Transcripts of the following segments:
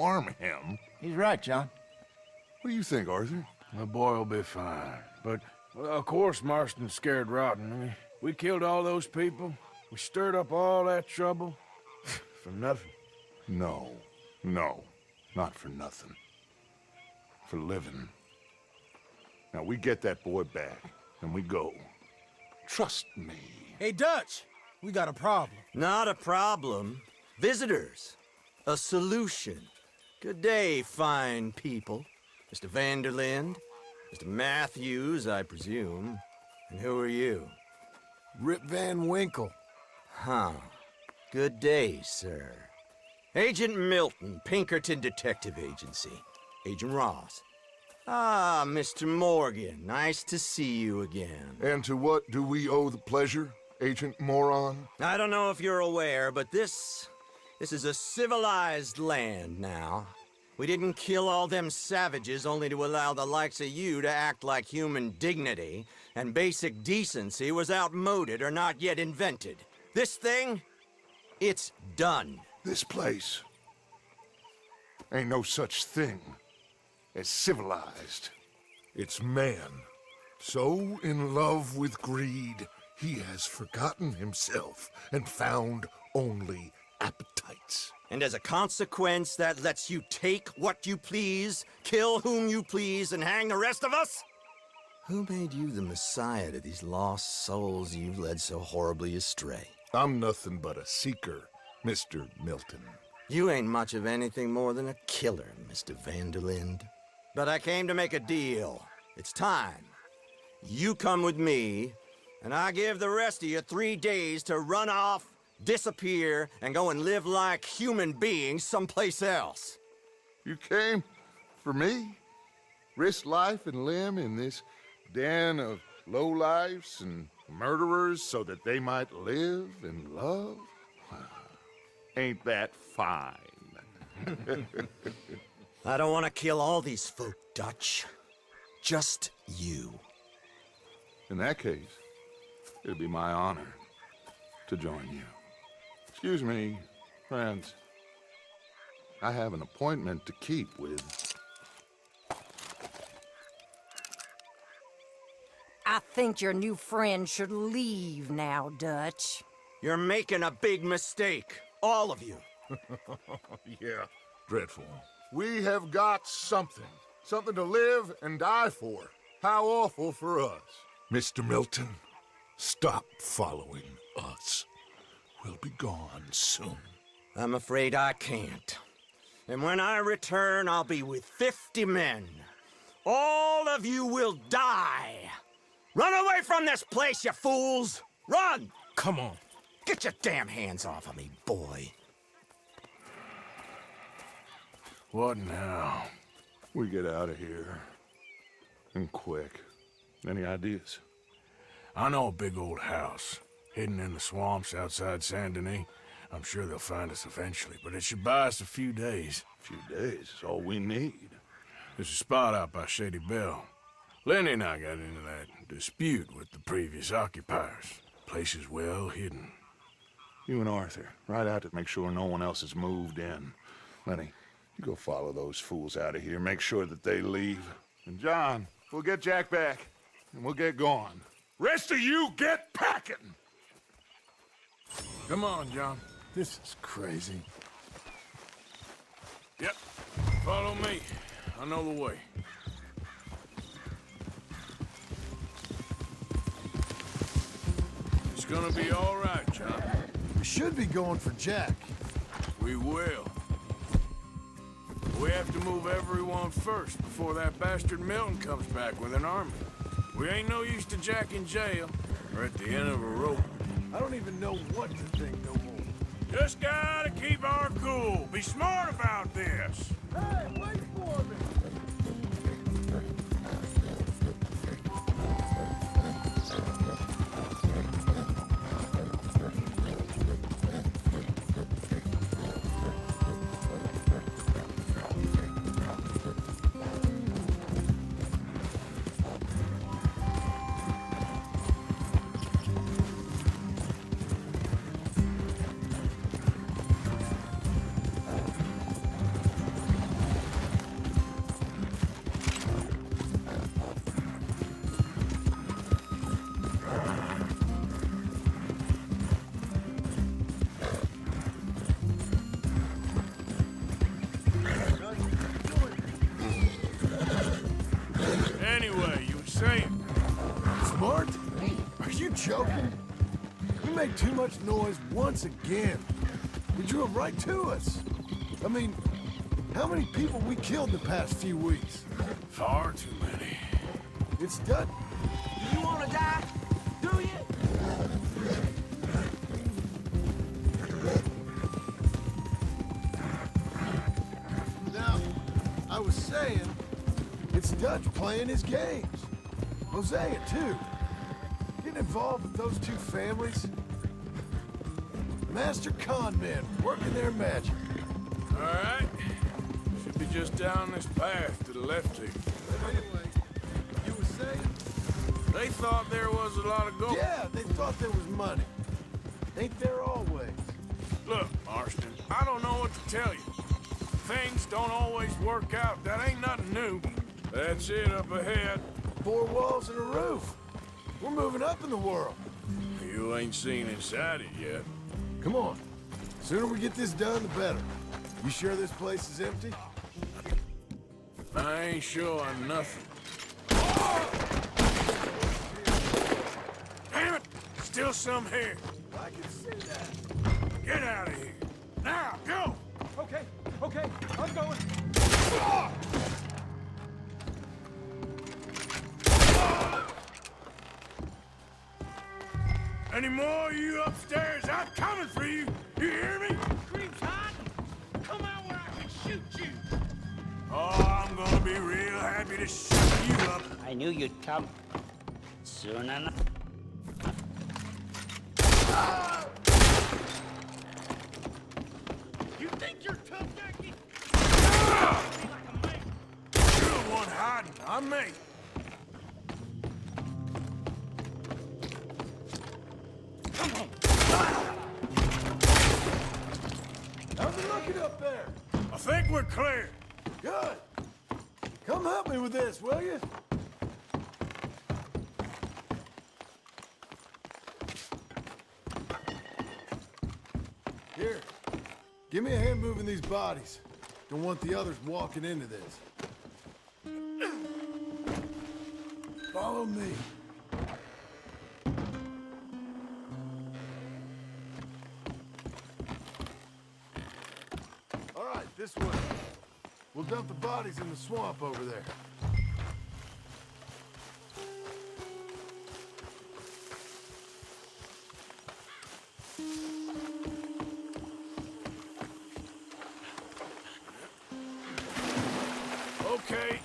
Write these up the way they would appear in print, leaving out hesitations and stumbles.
harm him. He's right, John. What do you think, Arthur? The boy will be fine. But, well, of course, Marston's scared rotten. I mean, we killed all those people. We stirred up all that trouble. For nothing. No, not for nothing. For living. Now, we get that boy back, and we go. Trust me. Hey, Dutch, we got a problem. Not a problem. Visitors. A solution. Good day, fine people. Mr. Vanderlind, Mr. Matthews, I presume. And who are you? Rip Van Winkle. Huh. Good day, sir. Agent Milton, Pinkerton Detective Agency. Agent Ross. Ah, Mr. Morgan, nice to see you again. And to what do we owe the pleasure, Agent Moron? I don't know if you're aware, but this is a civilized land now. We didn't kill all them savages only to allow the likes of you to act like human dignity, and basic decency was outmoded or not yet invented. This thing, it's done. This place ain't no such thing as civilized. It's man, so in love with greed, he has forgotten himself and found only appetites. And as a consequence, that lets you take what you please, kill whom you please, and hang the rest of us? Who made you the messiah to these lost souls you've led so horribly astray? I'm nothing but a seeker, Mr. Milton. You ain't much of anything more than a killer, Mr. Vanderlind. But I came to make a deal. It's time. You come with me, and I give the rest of you 3 days to run off, disappear, and go and live like human beings someplace else. You came for me? Risk life and limb in this den of lowlifes and murderers so that they might live and love? Ain't that fine? I don't want to kill all these folk, Dutch. Just you. In that case, it'd be my honor to join you. Excuse me, friends. I have an appointment to keep with... I think your new friend should leave now, Dutch. You're making a big mistake. All of you. Yeah, dreadful. We have got something. Something to live and die for. How awful for us. Mr. Milton, stop following us. We'll be gone soon. I'm afraid I can't. And when I return, I'll be with 50 men. All of you will die. Run away from this place, you fools! Run! Come on. Get your damn hands off of me, boy. What now? We get out of here. And quick. Any ideas? I know a big old house, hidden in the swamps outside Saint Denis. I'm sure they'll find us eventually, but it should buy us a few days. A few days is all we need. There's a spot out by Shady Bell. Lenny and I got into that dispute with the previous occupiers. Place is well hidden. You and Arthur, ride out to make sure no one else has moved in. Lenny, you go follow those fools out of here. Make sure that they leave. And John, we'll get Jack back, and we'll get going. Rest of you, get packing! Come on, John. This is crazy. Yep. Follow me. I know the way. It's gonna be all right, John. We should be going for Jack. We will. We have to move everyone first before that bastard Milton comes back with an army. We ain't no use to Jack in jail or at the end of a rope. I don't even know what to think no more. Just gotta keep our cool. Be smart about this. Hey, wait for me! saying. Smart? Are you joking? We made too much noise once again. We drew them right to us. I mean, how many people we killed in the past few weeks? Far too many. It's done. Do you want to die? Do you? Now, I was saying, it's Dutch playing his games. Hosea, too. Getting involved with those two families. Master con men working their magic. All right. Should be just down this path to the left here. But anyway, you were saying? They thought there was a lot of gold. Yeah, they thought there was money. Ain't there always? Look, Marston, I don't know what to tell you. Things don't always work out. That ain't nothing new. That's it up ahead. 4 walls and a roof. We're moving up in the world. You ain't seen inside it yet. Come on. Sooner we get this done, the better. You sure this place is empty? I ain't sure on nothing. Damn it! Still some here. I can see that. Get out of here. Now, go! Okay, I'm going. Any more of you upstairs? I'm coming for you. You hear me? Creep's hot. Come out where I can shoot you. Oh, I'm gonna be real happy to shoot you up. I knew you'd come soon enough. You think you're tough, Jackie? You're the one hiding. I'm me. How's it looking up there? I think we're clear. Good. Come help me with this, will you? Here. Give me a hand moving these bodies. Don't want the others walking into this. Follow me. All right, this way. We'll dump the bodies in the swamp over there. Okay,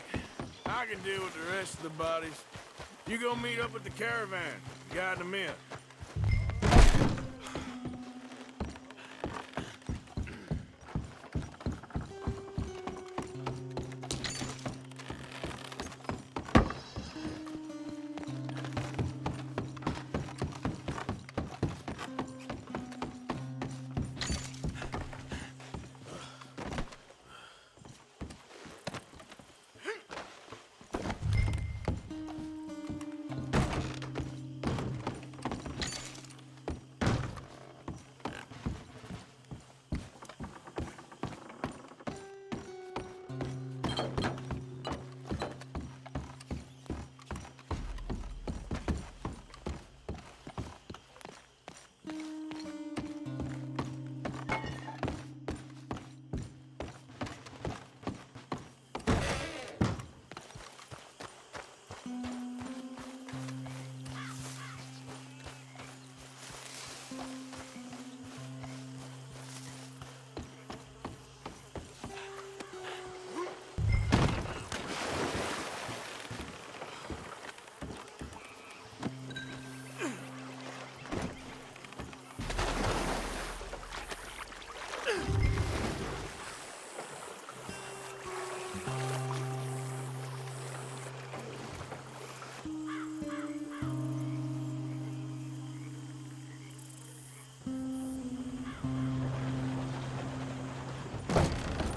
I can deal with the rest of the bodies. You go meet up with the caravan, guide them in.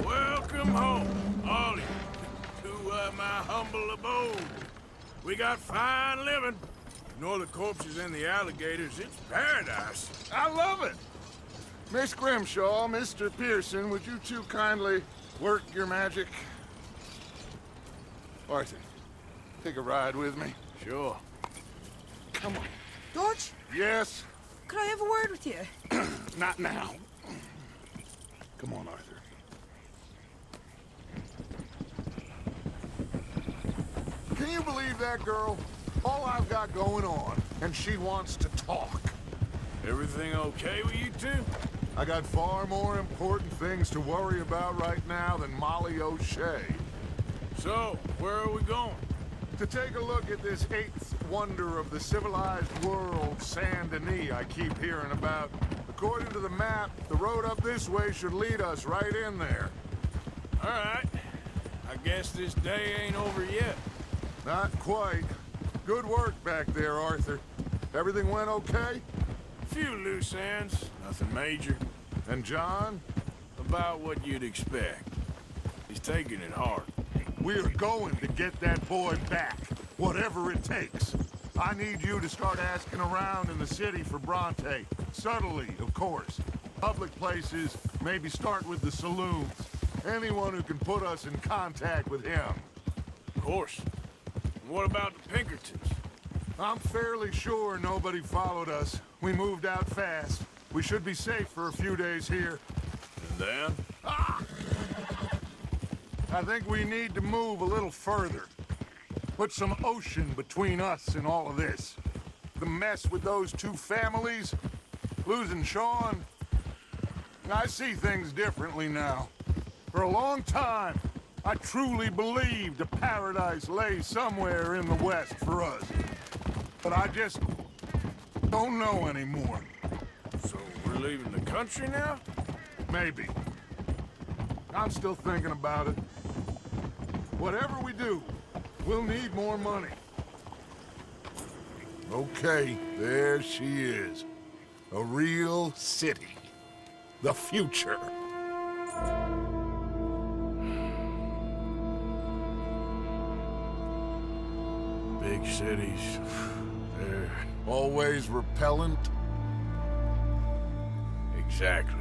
Welcome home, all of you, to my humble abode. We got fine living. Ignore the corpses and the alligators. It's paradise. I love it. Miss Grimshaw, Mr. Pearson, would you two kindly work your magic? Arthur, take a ride with me. Sure. Come on. George, Yes? could I have a word with you? Not now. Come on, Arthur. Can you believe that girl? All I've got going on, and she wants to talk. Everything okay with you two? I got far more important things to worry about right now than Molly O'Shea. So, where are we going? To take a look at this eighth wonder of the civilized world, Saint Denis, I keep hearing about. According to the map, the road up this way should lead us right in there. All right. I guess this day ain't over yet. Not quite. Good work back there, Arthur. Everything went okay? A few loose ends, nothing major. And John? About what you'd expect. He's taking it hard. We're going to get that boy back, whatever it takes. I need you to start asking around in the city for Bronte. Subtly, of course. Public places, maybe start with the saloons. Anyone who can put us in contact with him. Of course. What about the Pinkertons? I'm fairly sure nobody followed us. We moved out fast. We should be safe for a few days here. And then? I think we need to move a little further. Put some ocean between us and all of this. The mess with those two families, losing Sean. I see things differently now. For a long time, I truly believed a paradise lay somewhere in the West for us. But I just don't know anymore. So we're leaving the country now? Maybe. I'm still thinking about it. Whatever we do, we'll need more money. Okay, there she is. A real city. The future. Big cities. They're... Always repellent. Exactly.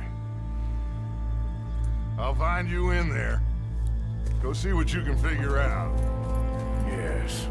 I'll find you in there. Go see what you can figure out. Yes.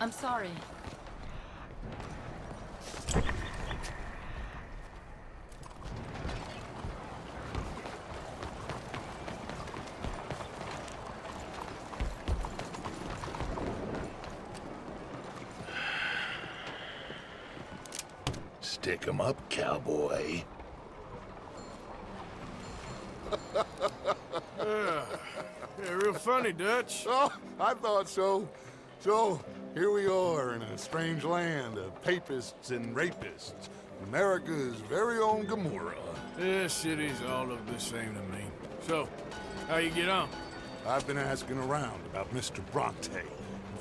I'm sorry. Stick 'em up, cowboy. Yeah, real funny, Dutch. Oh, I thought so. So, here we are in a strange land of papists and rapists. America's very own Gomorrah. This city's all look the same to me. So, how you get on? I've been asking around about Mr. Bronte.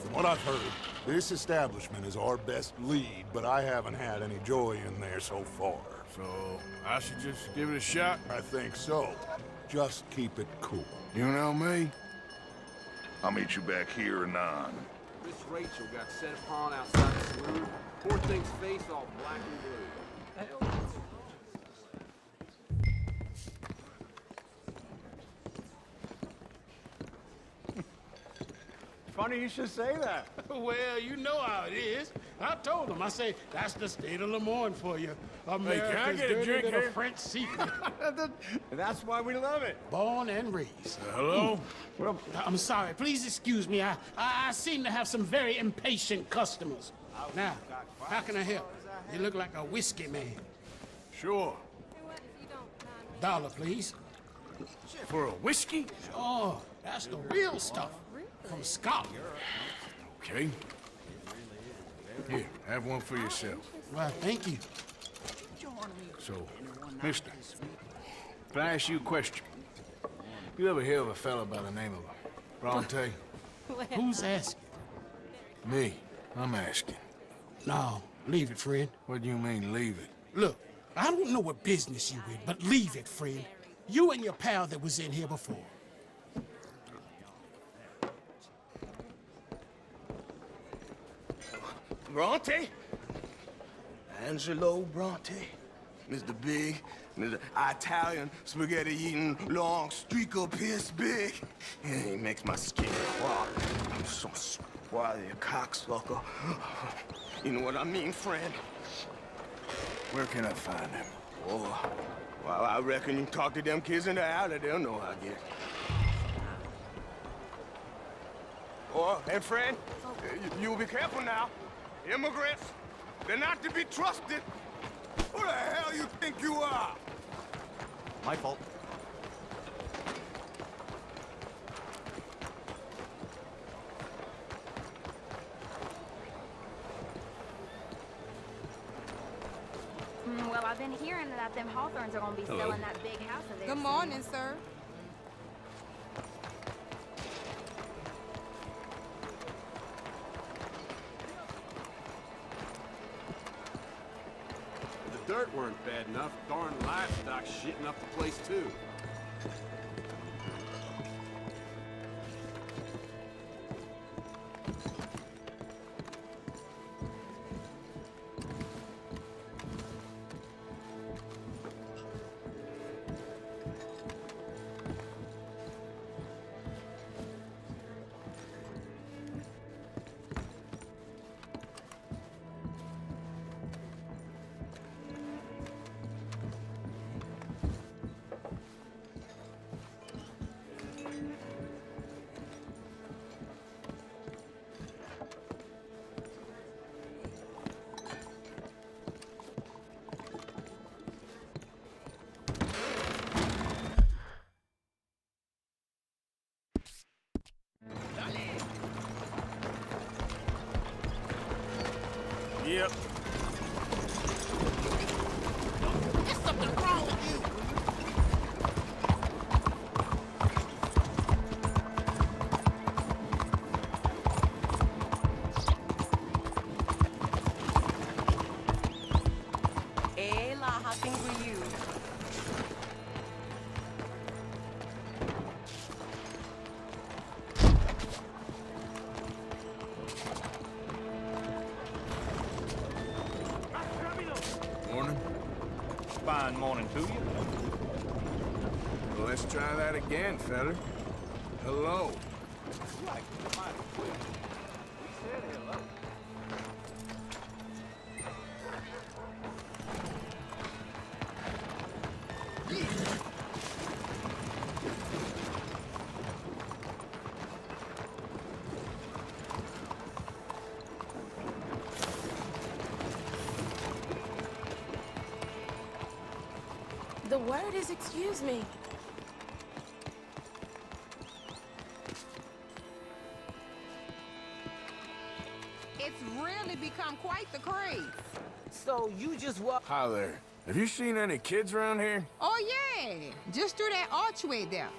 From what I've heard, this establishment is our best lead, but I haven't had any joy in there so far. So, I should just give it a shot? I think so. Just keep it cool. You know me? I'll meet you back here anon. Miss Rachel got set upon outside the saloon. Poor thing's face all black and blue. funny you should say that. Well, you know how it is. I told him. I say, that's the state of Lemoyne for you. America's get a dirty drink little here? French secret. That's why we love it. Born and raised. Hello? Well, I'm sorry. Please excuse me. I seem to have some very impatient customers. Now, how can I help? You look like a whiskey man. Sure. $1, please. For a whiskey? Oh, that's the real stuff. From Scotland. Okay. Here, have one for yourself. Well, thank you. So, mister, can I ask you a question? You ever hear of a fella by the name of Bronte? Who's asking? Me. I'm asking. No, leave it, friend. What do you mean, leave it? Look, I don't know what business you in, but leave it, friend. You and your pal that was in here before. Bronte? Angelo Bronte? Mr. Big, Mr. Italian spaghetti-eating, long streaker piss big. He makes my skin crawl. I'm so spoiled, you cocksucker. You know what I mean, friend? Where can I find him? Oh, well, I reckon you talk to them kids in the alley, they'll know how I get. Oh, and friend, you be careful now. Immigrants, they're not to be trusted. Who the hell you think you are? my fault. Well, I've been hearing that them Hawthorns are gonna be selling that big house of theirs. Good morning, sir. The dirt weren't bad enough. Darn livestock shitting up the place, too. Yep. There's something wrong with you. Ela, how things with you? Morning. Fine morning to you. Well, let's try that again, fella. Hello. The word is excuse me. It's really become quite the craze. So you just walk. Hi there. Have you seen any kids around here? Oh, yeah. Just through that archway there.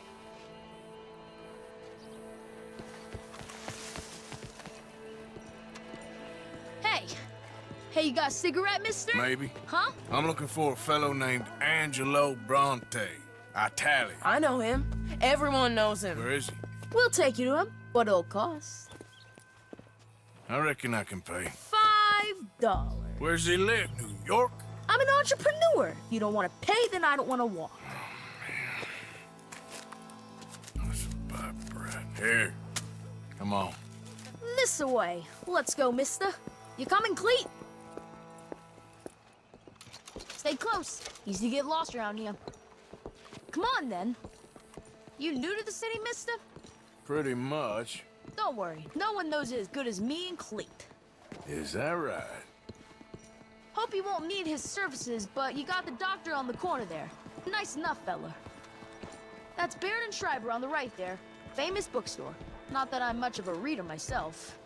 Hey, you got a cigarette, mister? Maybe. Huh? I'm looking for a fellow named Angelo Bronte. Italian. I know him. Everyone knows him. Where is he? We'll take you to him. What it'll cost? I reckon I can pay. $5. Where's he live? New York? I'm an entrepreneur. If you don't want to pay, then I don't want to walk. That's a bad bread. Here. Come on. this away. Let's go, mister. You coming, Cleet? Stay close. Easy to get lost around here. Come on, then. You new to the city, mister? Pretty much. Don't worry. No one knows it as good as me and Cleet. Is that right? Hope you won't need his services, but you got the doctor on the corner there. Nice enough, fella. That's Baird and Schreiber on the right there. Famous bookstore. Not that I'm much of a reader myself.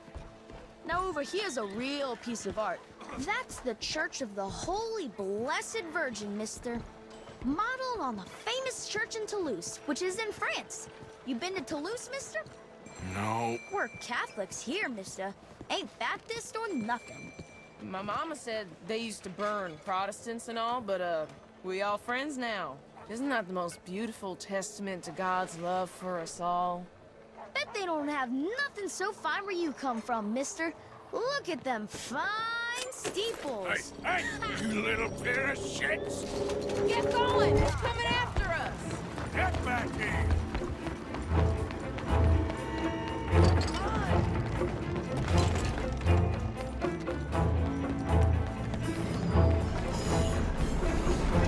Now over here's a real piece of art. That's the Church of the Holy Blessed Virgin, mister. Modeled on the famous church in Toulouse, which is in France. You been to Toulouse, mister? No. We're Catholics here, mister. Ain't Baptist or nothing. My mama said they used to burn Protestants and all, but, we all friends now. Isn't that the most beautiful testament to God's love for us all? Bet they don't have nothing so fine where you come from, mister. Look at them fine steeples. Hey, you little pair of shits! Get going! They're coming after us! Get back here!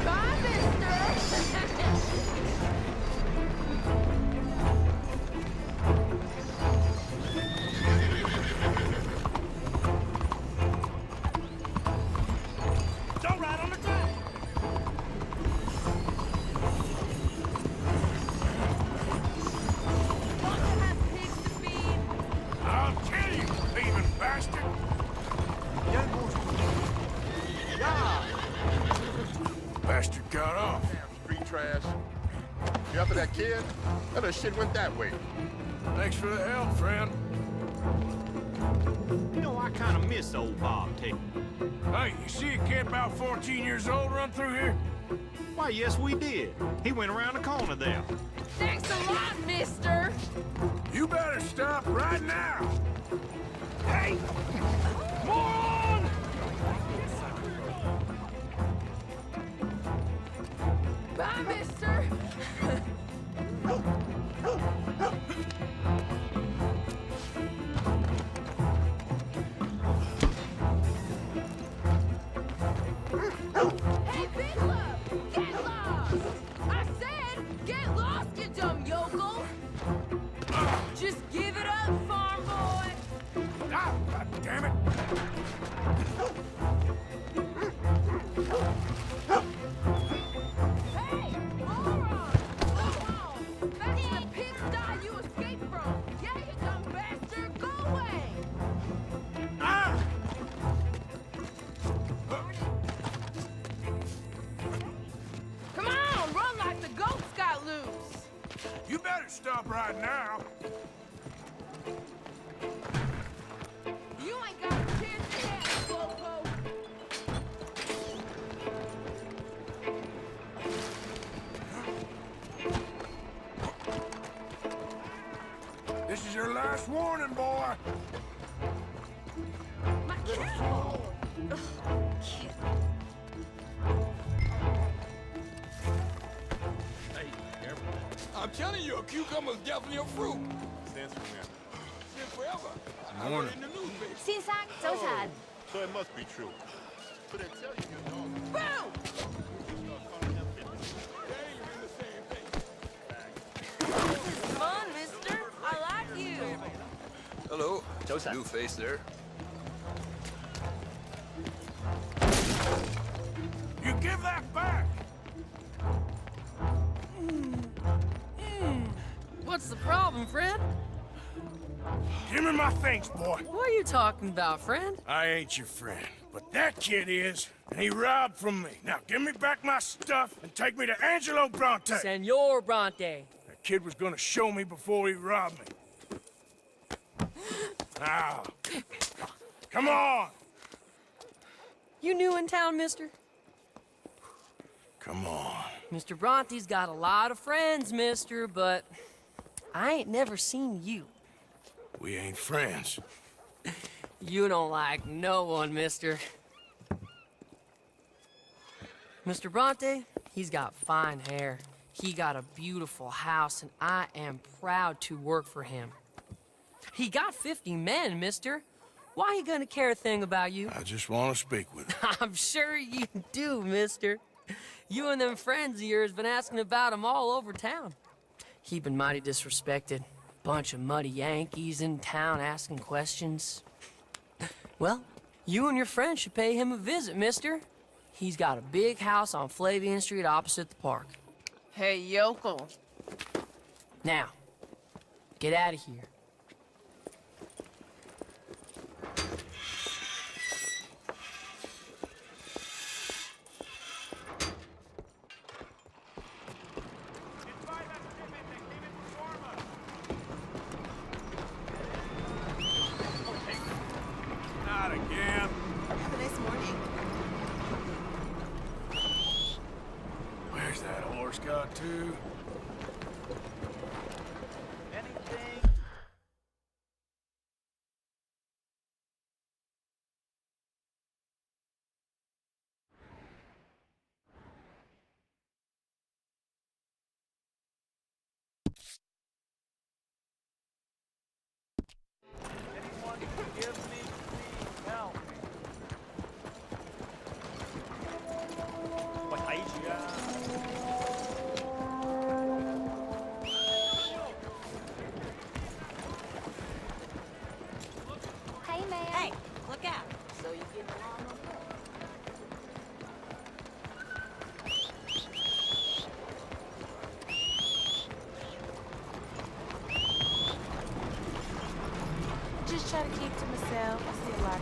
Bye, mister! Don't ride on the track! I'll kill you, thieving bastard! Bastard got off. Street trash. You after that kid? That other shit went that way. Thanks for the help, friend. You know, I kind of miss old Bob Taylor. Hey, you see a kid about 14 years old run through here? Why, yes, we did. He went around the corner there. Thanks a lot, mister! You better stop right now! Hey! Moron! Bye, mister! Hey, Big Love! Get lost! I said, get lost, you dumb yokel! Just give it up, farm boy! Ah, God damn it! Hey, moron! Go on! That's the pigsty you escaped from! Yeah, you dumb bastard! Go away! Ah! Come on, run like the goats got loose! You better stop right now! You ain't got a chance yet, Slowpoke! This is your last warning, boy! My kid! I'm telling you, a cucumber's definitely a fruit. Since when? Since forever. Morning. In the newspaper. 先生，早晨。 So it must be true. But they tell you your dog. Boo! Come on, mister. I like you. Hello. New face there. You give that back! What's the problem, friend? Give me my things, boy! What are you talking about, friend? I ain't your friend, but that kid is, and he robbed from me. Now give me back my stuff and take me to Angelo Bronte. Senor Bronte. That kid was gonna show me before he robbed me. Now, come on! You new in town, mister? Come on. Mr. Bronte's got a lot of friends, mister, but I ain't never seen you. We ain't friends. You don't like no one, mister. Mr. Bronte, he's got fine hair. He got a beautiful house, and I am proud to work for him. He got 50 men, mister. Why he gonna care a thing about you? I just want to speak with him. I'm sure you do, mister. You and them friends of yours been asking about him all over town. He been mighty disrespected. Bunch of muddy Yankees in town asking questions. Well, you and your friend should pay him a visit, mister. He's got a big house on Flavian Street opposite the park. Hey, yokel. Now, get out of here. Not again. Have a nice morning. Where's that horse got to? Hey, man. Hey, look out. So you get along okay? Just try to keep to myself. I see a lot of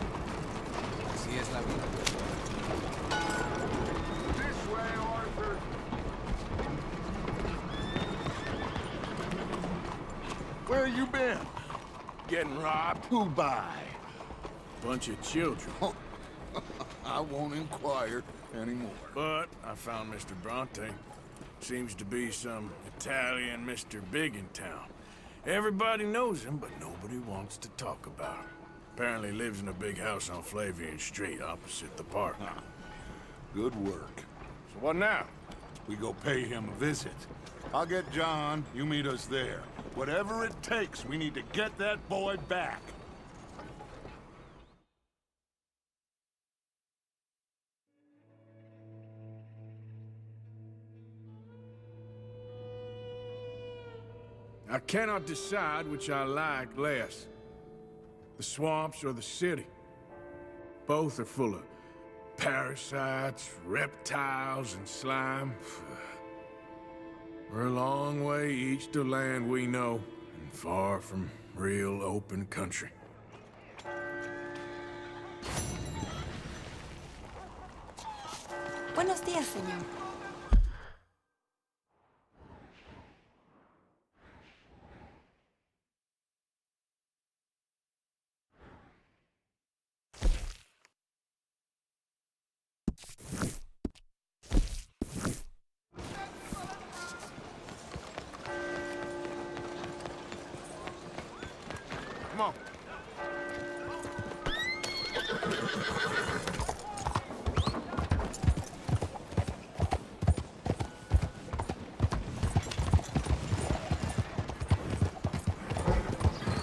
Así es la vida. This way, Arthur. Where you been? Getting robbed? Who by? Bunch of children. I won't inquire anymore. But I found Mr. Bronte. Seems to be some Italian Mr. Big in town. Everybody knows him, but nobody wants to talk about him. Apparently lives in a big house on Flavian Street opposite the park. Good work. So what now? We go pay him a visit. I'll get John, you meet us there. Whatever it takes, we need to get that boy back. I cannot decide which I like less. The swamps or the city. Both are full of parasites, reptiles, and slime. We're a long way east of land we know, and far from real open country. Buenos días, señor. Come on.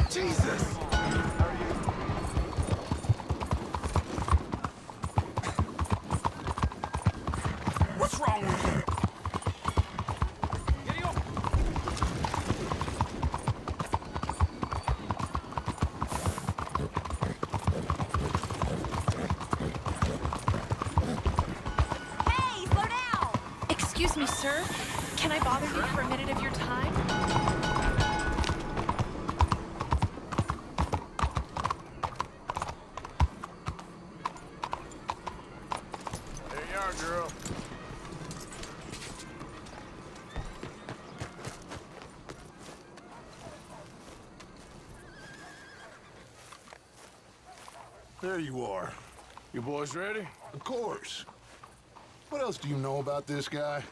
Jesus! What's wrong with you? Hey, slow down! Excuse me, sir. Can I bother you for a minute of your time? There you are, girl. There you are. You boys ready? Of course. What else do you know about this guy?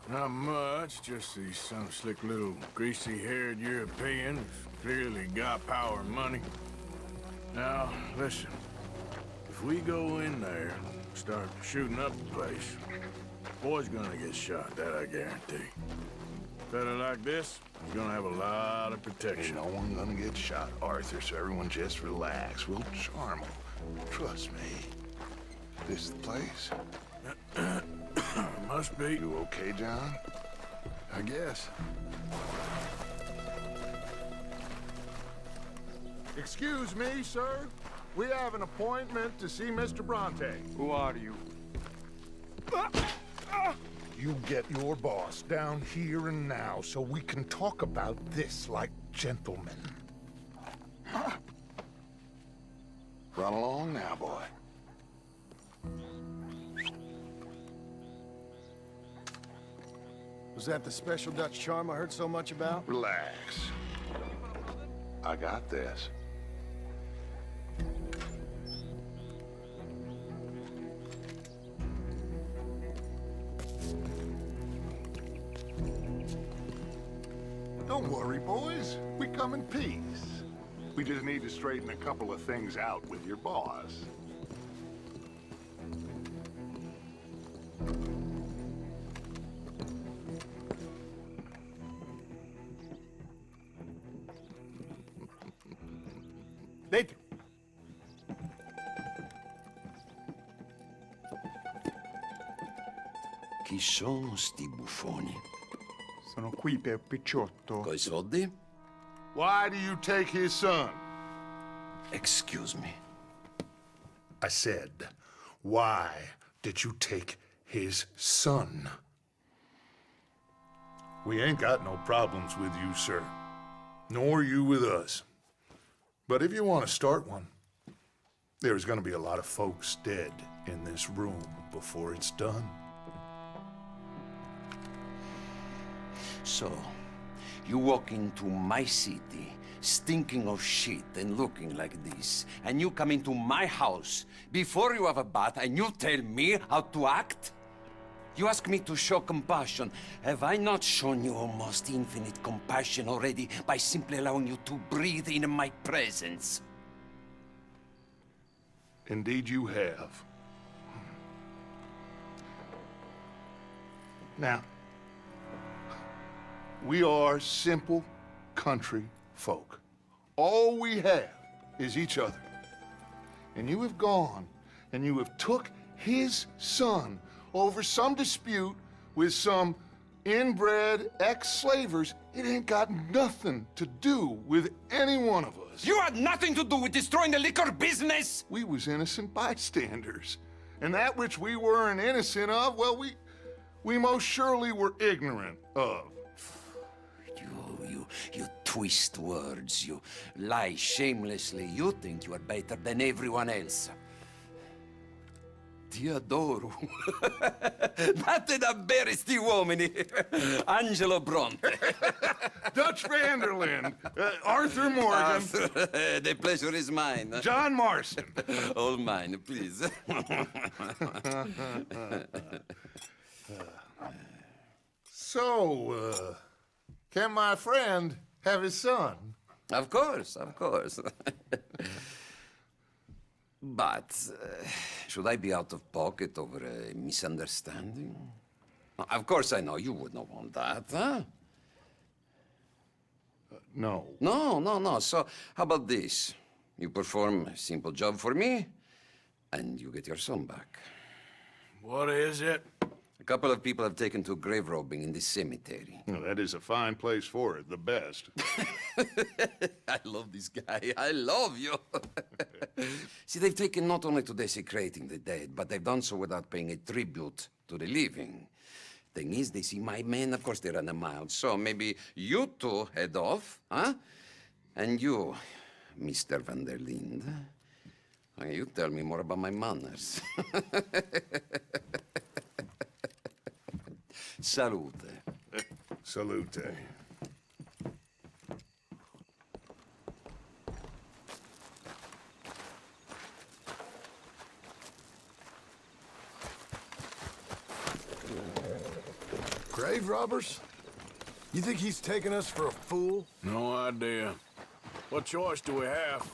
Not much, just he's some slick little greasy-haired European who's clearly got power and money. Now, listen. If we go in there and start shooting up the place, boy's gonna get shot, that I guarantee. Fella like this is gonna have a lot of protection. Ain't no one gonna get shot, Arthur, so everyone just relax. We'll charm them. Trust me. This is the place? Must be. You okay, John? I guess. Excuse me, sir. We have an appointment to see Mr. Bronte. Who are you? You get your boss down here and now so we can talk about this like gentlemen. Run along now, boy. Was that the special Dutch charm I heard so much about? Relax. I got this. Don't worry, boys. We come in peace. We just need to straighten a couple of things out with your boss. Dentro. Chi sono sti buffoni? Sono qui per Picciotto. Coi soldi? Why do you take his son? Excuse me. I said, why did you take his son? We ain't got no problems with you, sir. Nor you with us. But if you want to start one, there's gonna be a lot of folks dead in this room before it's done. So, you walk into my city, stinking of shit and looking like this, and you come into my house before you have a bath and you tell me how to act? You ask me to show compassion. Have I not shown you almost infinite compassion already by simply allowing you to breathe in my presence? Indeed you have. Now, we are simple country folk. All we have is each other. And you have gone and you have took his son over some dispute with some inbred ex-slavers. It ain't got nothing to do with any one of us. You had nothing to do with destroying the liquor business! We was innocent bystanders. And that which we weren't innocent of, well, we most surely were ignorant of. You twist words, you lie shamelessly. You think you are better than everyone else. Ti adoro. Date da bere sti uomini. Angelo Bronte. Dutch Vanderlyn. Arthur Morgan. Arthur, the pleasure is mine. John Marston. All mine, please. So, can my friend have his son? Of course, of course. But, should I be out of pocket over a misunderstanding? Of course I know you would not want that, huh? No. No. So, how about this? You perform a simple job for me, and you get your son back. What is it? A couple of people have taken to grave robbing in this cemetery. Well, that is a fine place for it, the best. I love this guy. I love you. See, they've taken not only to desecrating the dead, but they've done so without paying a tribute to the living. Thing is, they see my men, of course they run a mile. So maybe you two head off, huh? And you, Mr. Van der Linde, you tell me more about my manners. Salute. Salute. Grave robbers? You think he's taking us for a fool? No idea. What choice do we have?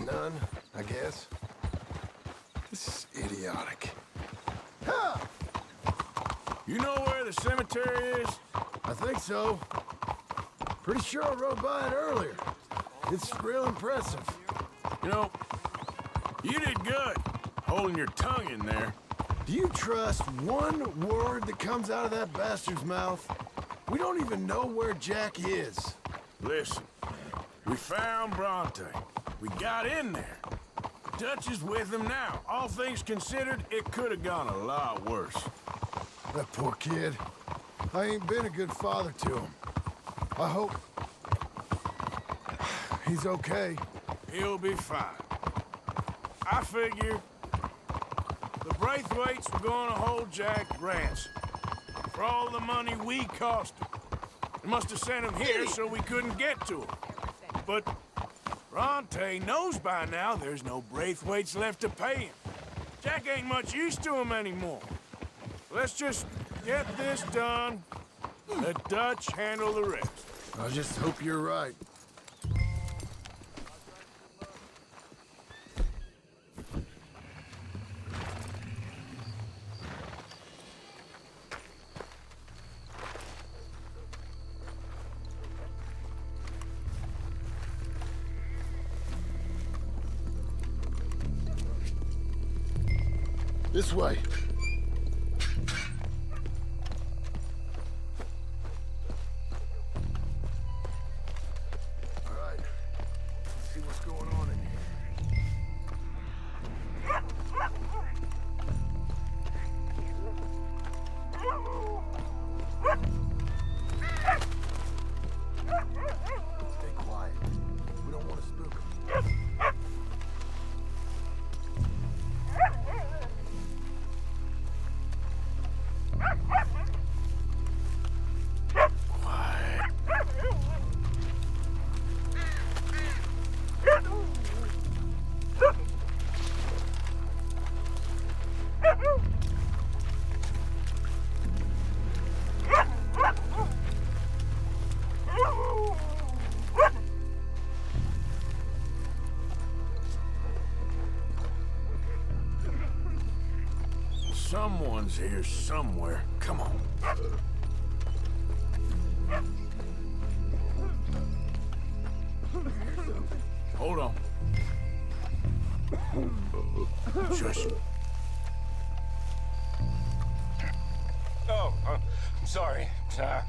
None, I guess. This is idiotic. You know where the cemetery is? I think so. Pretty sure I rode by it earlier. It's real impressive. You know, you did good, holding your tongue in there. Do you trust one word that comes out of that bastard's mouth? We don't even know where Jack is. Listen, we found Bronte. We got in there. Dutch is with him now. All things considered, it could have gone a lot worse. That poor kid. I ain't been a good father to him. I hope he's okay. He'll be fine. I figure the Braithwaites were going to hold Jack ransom for all the money we cost him. They must have sent him here so we couldn't get to him. But Bronte knows by now there's no Braithwaites left to pay him. Jack ain't much use to him anymore. Let's just get this done. Let Dutch handle the rest. I just hope you're right. This way. All right. Let's see what's going on in here. Stay quiet. We don't want to spook them. Someone's here somewhere. Come on. Hold on. Shush. Oh, I'm sorry. I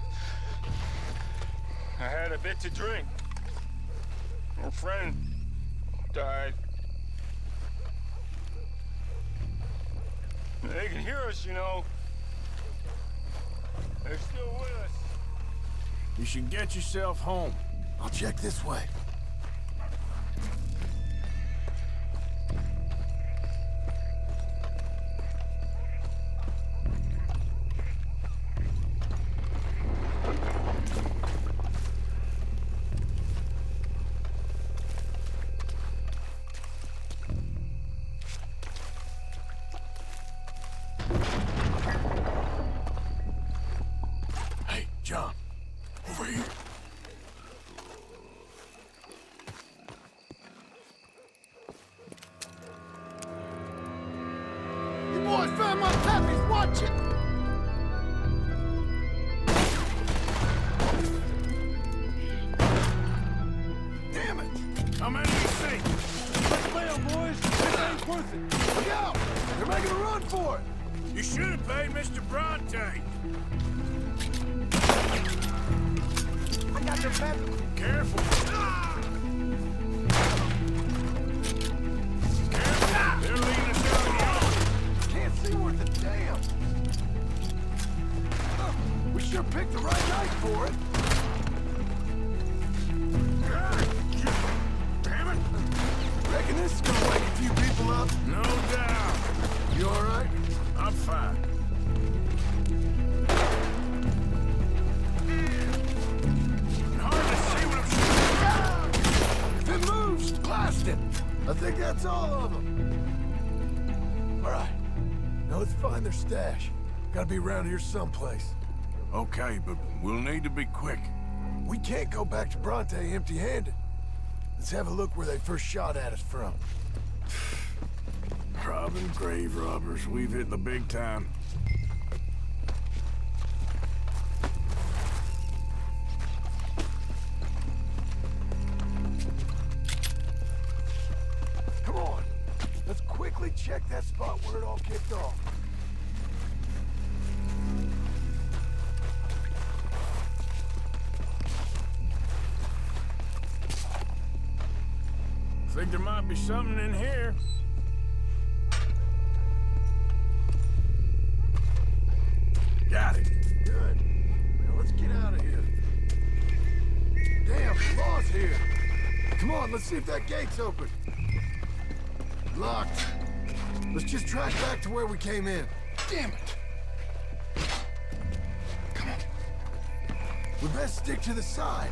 had a bit to drink. Your friend died. They can hear us, you know. They're still with us. You should get yourself home. I'll check this way. Hey, John. Over here. You boys found my puppies. Watch it. Damn it. How many do you think? Let's bail, boys. This ain't worth it. Look out. They're making a run for it. You should have paid Mr. Bronte. I got your back. Careful. Careful. They're leading us down the Can't see worth a damn. We sure picked the right night for it. Damn it. Reckon this is gonna wake a few people up. No doubt. You all right? I'm fine. Hard to see what I'm shooting. If it moves, blast it. I think that's all of them. All right. Now let's find their stash. Gotta be around here someplace. Okay, but we'll need to be quick. We can't go back to Bronte empty-handed. Let's have a look where they first shot at us from. Robbing grave robbers. We've hit the big time. quickly check that spot where it all kicked off. Think there might be something in here. Got it. Good. Now let's get out of here. Damn, the law's here. Come on, let's see if that gate's open. Locked. Let's just drive back to where we came in. Damn it. Come on. We best stick to the side.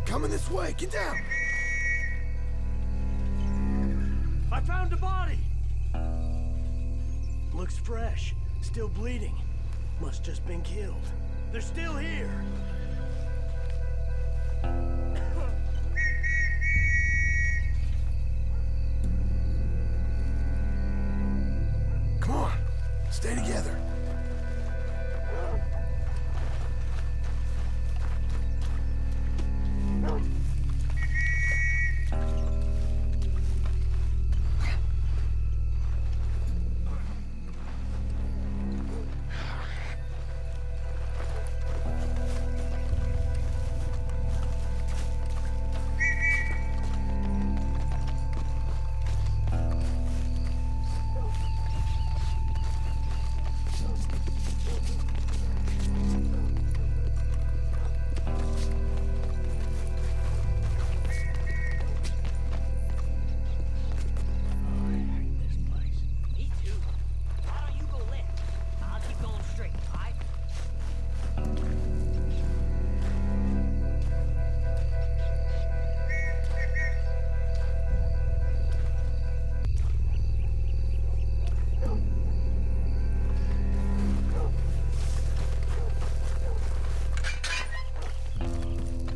Coming this way, get down! I found a body! Looks fresh, still bleeding. Must just been killed. They're still here! Come on, stay together.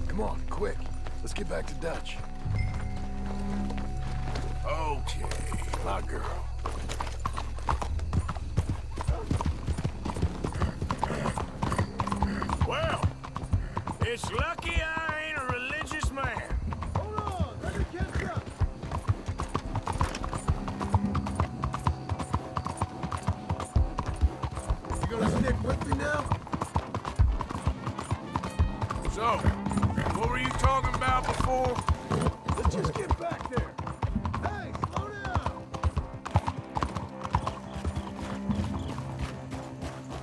Come on, quick. Let's get back to Dutch. Okay, my girl. Well, it's lucky I ain't a religious man. Hold on, let her catch up. You gonna stick with me now? So, what were you talking about before? Let's just get back there. Hey, slow down.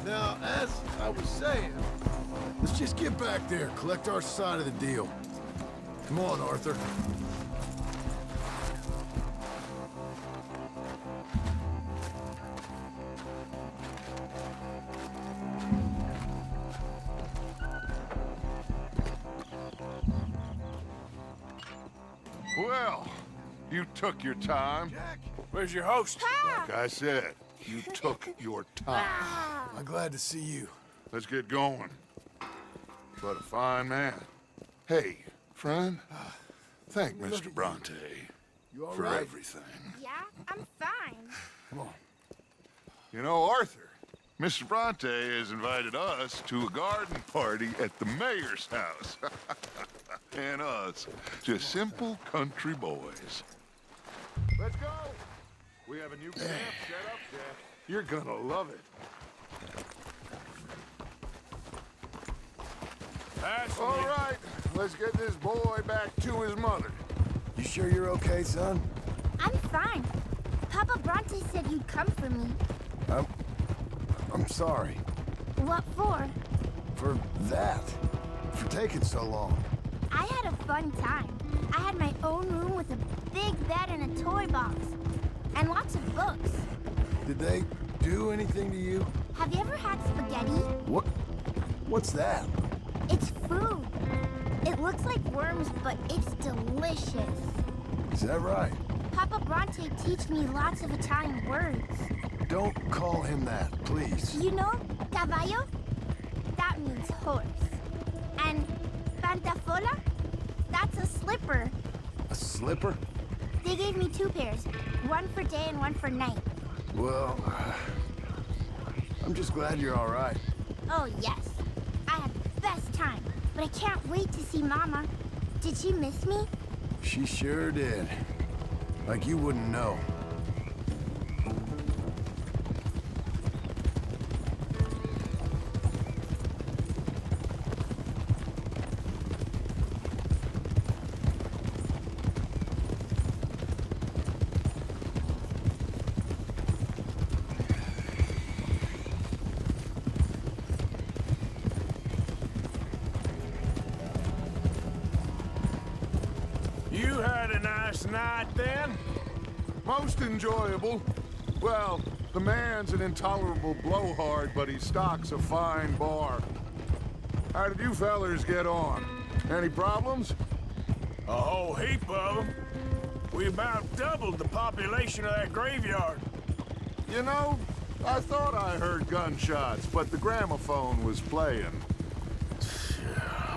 Now, as I was saying, let's just get back there, collect our side of the deal. Come on, Arthur. Well, you took your time. Jack, where's your host? Like I said, you took your time. I'm glad to see you. Let's get going. What a fine man. Hey, friend, thank Mr. Bronte You all for right? everything. Yeah, I'm fine. Come on. You know, Arthur, Mr. Bronte has invited us to a garden party at the mayor's house. And us, just simple country boys. Let's go. We have a new camp set up, Jack. You're gonna love it. All right, let's get this boy back to his mother. You sure you're okay, son? I'm fine. Papa Bronte said you'd come for me. I'm sorry. What for? For that. For taking so long. I had a fun time. I had my own room with a big bed and a toy box. And lots of books. Did they do anything to you? Have you ever had spaghetti? What's that? It's food. It looks like worms, but it's delicious. Is that right? Papa Bronte teach me lots of Italian words. Don't call him that, please. You know, caballo? That means horse. And pantafola? That's a slipper. A slipper? They gave me 2 pairs, one for day and one for night. Well, I'm just glad you're all right. Oh, yes. I had the best time, but I can't wait to see Mama. Did she miss me? She sure did. Like you wouldn't know. You had a nice night then? Most enjoyable. Well, the man's an intolerable blowhard, but he stocks a fine bar. How did you fellers get on? Any problems? A whole heap of them. We about doubled the population of that graveyard. You know, I thought I heard gunshots, but the gramophone was playing.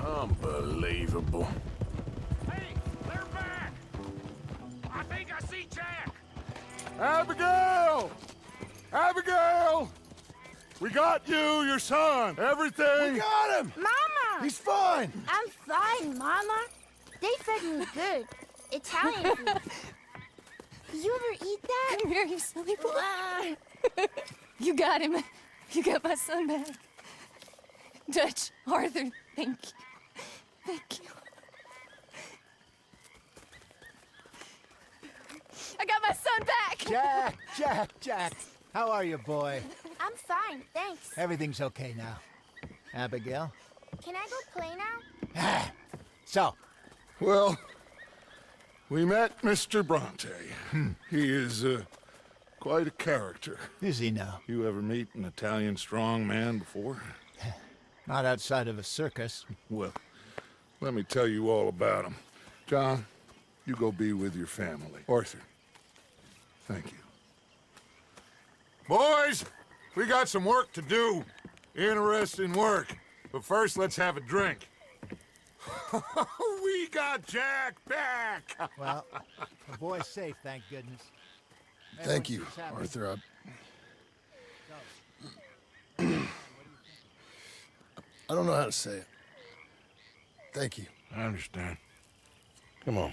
Unbelievable. I think I see Jack! Abigail! Abigail! We got you, your son, everything! We got him! Mama! He's fine! I'm fine, Mama. They fed me good. Italian food. Did you ever eat that? Come here, you silly boy. You got him. You got my son back. Dutch, Arthur, thank you. Thank you. I got my son back! Jack. How are you, boy? I'm fine, thanks. Everything's okay now. Abigail? Can I go play now? So? Well, we met Mr. Bronte. He is, quite a character. Is he now? You ever meet an Italian strong man before? Not outside of a circus. Well, let me tell you all about him. John, you go be with your family. Arthur, thank you. Boys, we got some work to do. Interesting work. But first, let's have a drink. We got Jack back! Well, the boy's safe, thank goodness. Thank you, Arthur. I don't know how to say it. Thank you. I understand. Come on.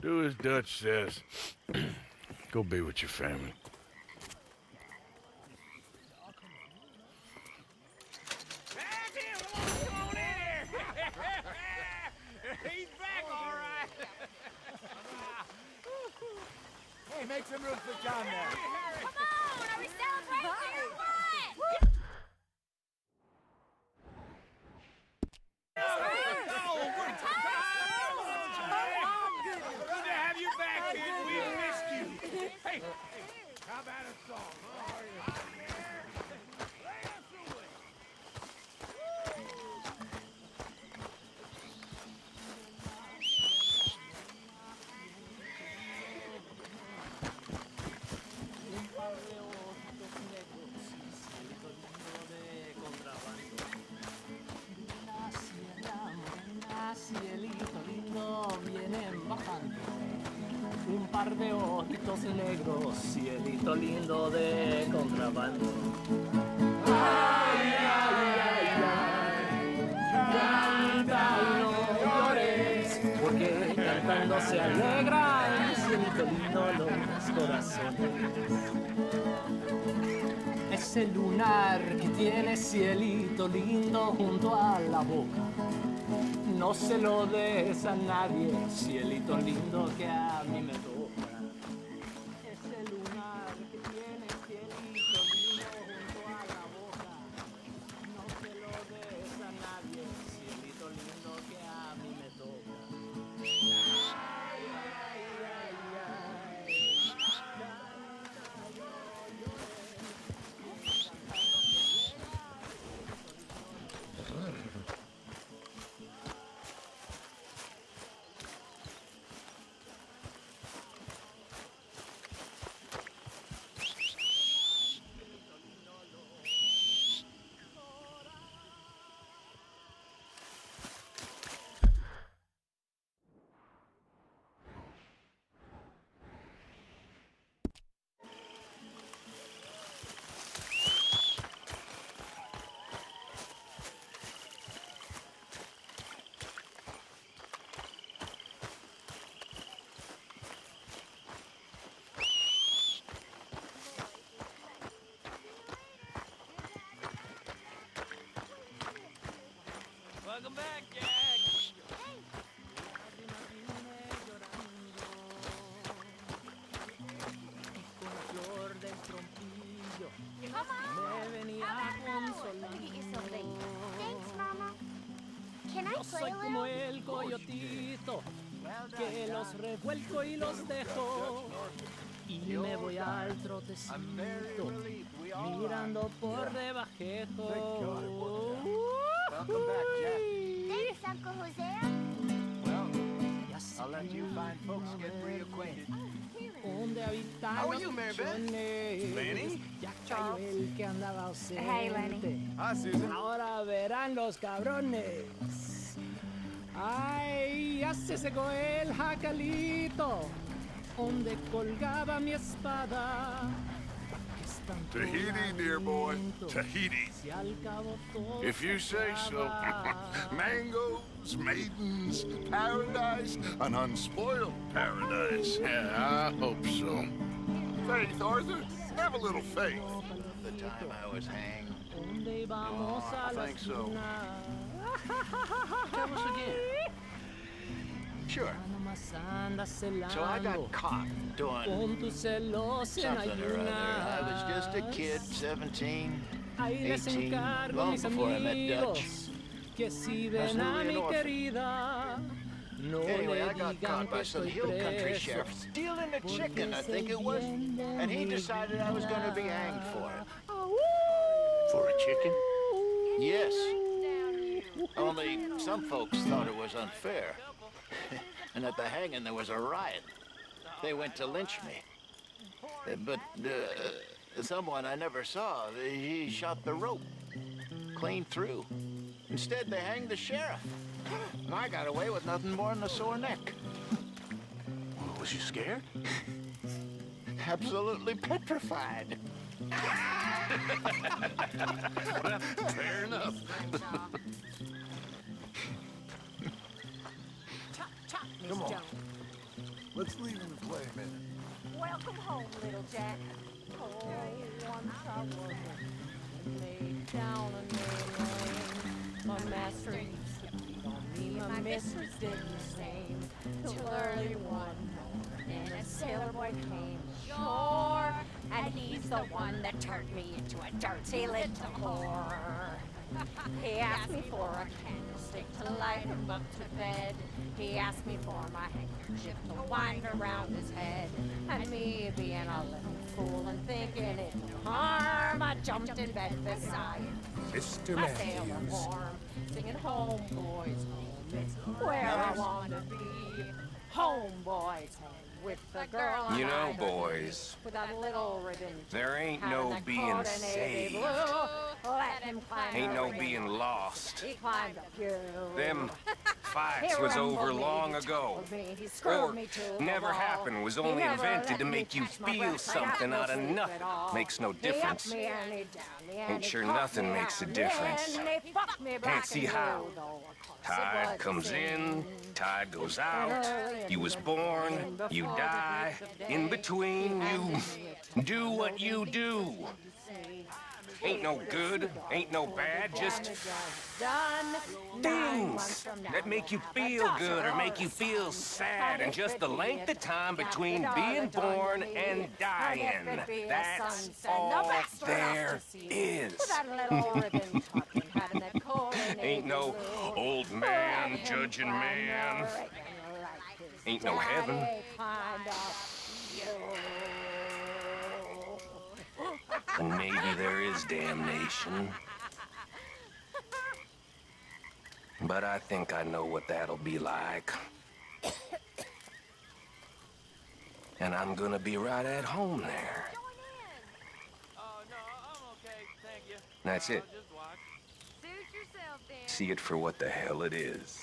Do as Dutch says. Go be with your family. He's back, all right. Hey, make some room for John there. Come on, are we celebrating or what? Good to have you back, kid. We missed you. Hey, how about a song? How are you? Cielito lindo, vienen bajando. Un par de ojitos negros, cielito lindo de contrabando. Ay, ay, ay, ay, canta y no llores, porque cantando se alegra el cielito lindo los corazones. Ese lunar que tiene cielito lindo junto a la boca. No se lo des a nadie, cielito lindo que a mí me toca. Ese lunar que tiene cielito lindo junto a la boca. No se lo des a nadie, cielito lindo que a mí me toca. Ay, ay, ay, ay. Canta, yo lloré. Welcome back, Jack. Come on. Let me get you something. Thanks, Mama. Can I Yo play soy a como little? el coyotito que los revuelco y los dejo. Y me voy al trotecito, mirando por debajejo. Welcome back, Jack. Thanks, Uncle Jose. Well, I'll let you fine folks get reacquainted. Donde habitan How are los you, Mary Beth? pichones. Lenny? Ya cayó el que andaba ausente. Hey, Lenny. Hi, Susan. Ahora verán los cabrones. Ay, ya se secó el jacalito donde colgaba mi espada. Tahiti, dear boy. Tahiti. Si al cabo todo If you say so. Mangoes, maidens, paradise, an unspoiled paradise. Yeah, I hope so. Faith, Arthur. Have a little faith. The time I was hanged. ¿Dónde vamos Oh, a I la think so. esquina? Tell us again. Sure. So I got caught doing something or other. I was just a kid, 17, Ahí les 18, encargo, long mis before I met Dutch. amigos, que si I was ven a really mi an orphan. querida, no Anyway, le I got digan caught que by some estoy hill country preso, sheriff stealing a chicken, I porque think it was, and he decided I was going to be hanged for it. For a chicken? Yes. Only some folks thought it was unfair. And at the hanging, there was a riot. They went to lynch me. But someone I never saw, he shot the rope clean through. Instead, they hanged the sheriff. And I got away with nothing more than a sore neck. Was you scared? Absolutely petrified. Well, fair enough. Come on. Let's leave him to play a minute. Welcome home, little Jack. Oh, once I was a laid down and lay. My master used to beat on me. My mistress did the same. Till early one morning, a sailor boy came ashore, and he's the one that turned me into a dirty little whore. He asked me for a candlestick to light him up to bed. He asked me for my handkerchief to wind around his head. And me being a little fool and thinking it no harm, I jumped in bed beside him. Mr. I sailed warm, singing home, boys, home. It's where I want to be. Home, boys, home. With the girl You know, I love. boys, With that little ribbon. there ain't Having no that being coordinated saved. blue. Let him climb Ain't the no ring. being lost. He climbed up you. Them fights He was rumbled over me, long he ago. told me, he screwed Or me to never the wall. happened, was He only never invented let to me make you catch my feel breath. I got something no out of sleep nothing. at all. Makes no He difference. upped me and he down me and Ain't he sure caught nothing me makes a out. difference. And he fucked me black Can't see and how. blue, though, of course it Tide was comes sin. in, tide goes out. You was born, you die. In between, you do what you do. Ain't no good, ain't no bad, just things that make you feel good or make you feel sad, and just the length of time between being born and dying. That's all there is. Ain't no old man judging man. Ain't no heaven. And maybe there is damnation. But I think I know what that'll be like. And I'm gonna be right at home there. That's it. See it for what the hell it is.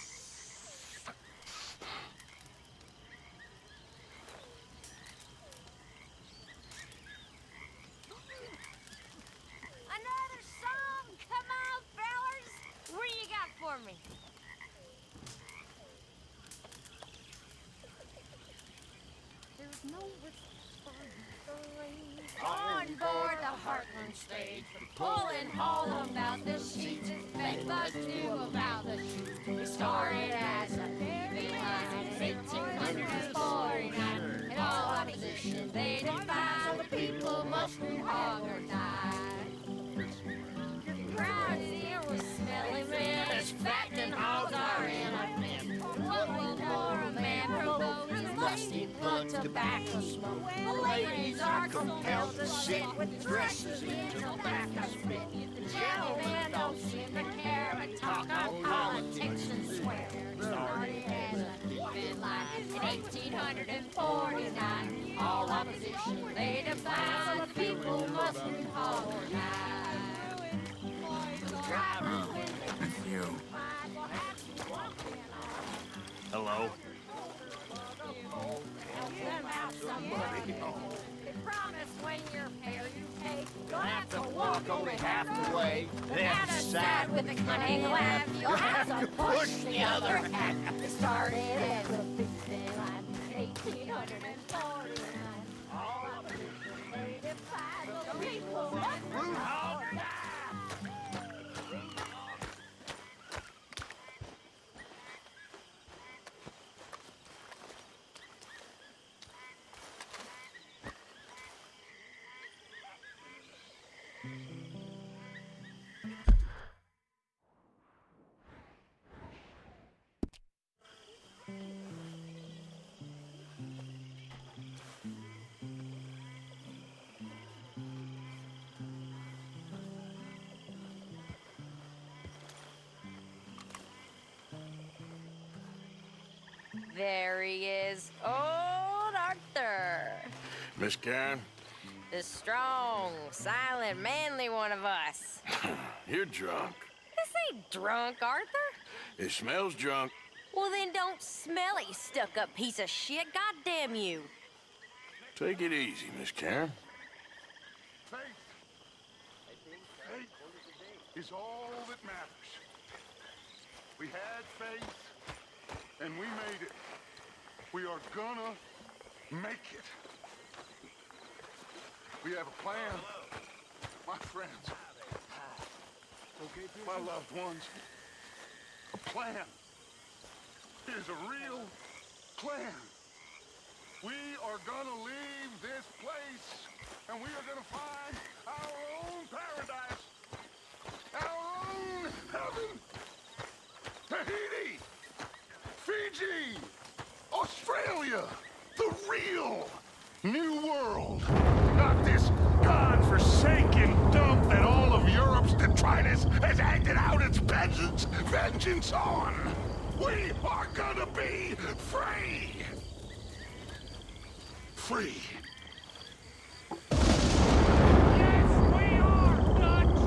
Another song? Come on, fellas. What do you got for me? There's no response. On board the Heartland, stage, pulling all about the sheets. Make us knew about the shoot. It started as a behind 1849. In all opposition, they defied. The people must move hog or die. Crowd here was smelly men, as fat and hogs are in a pen. What will more a man propose? Must he put tobacco smoke? The ladies are compelled to sit with dresses in tobacco spit. The gentlemen don't seem to care, but talk on politics and swear. Started as a thin line in 1849. All opposition they defy, so the people must move organize. You. Hello? Promise when you're here you pay. You'll have to walk only half the way. Then side with a cunning laugh. You'll have to push the other half. It started as a big thin line in 1849. All opposition they defied, the people must move on. There he is, old Arthur. Miss Karen? The strong, silent, manly one of us. You're drunk. This ain't drunk, Arthur. It smells drunk. Well, then don't smell it, you stuck-up piece of shit. God damn you. Take it easy, Miss Karen. Faith. Faith is all that matters. We had faith, and we made it. We are gonna make it. We have a plan. My friends. My loved ones. A plan. It is a real plan. We are gonna leave this place, and we are gonna find our own paradise. Our own heaven. Tahiti. Fiji. Australia. The real new world. Not this godforsaken dump that all of Europe's detritus has acted out its vengeance on. We are gonna be free. Free. Yes, we are, Dutch!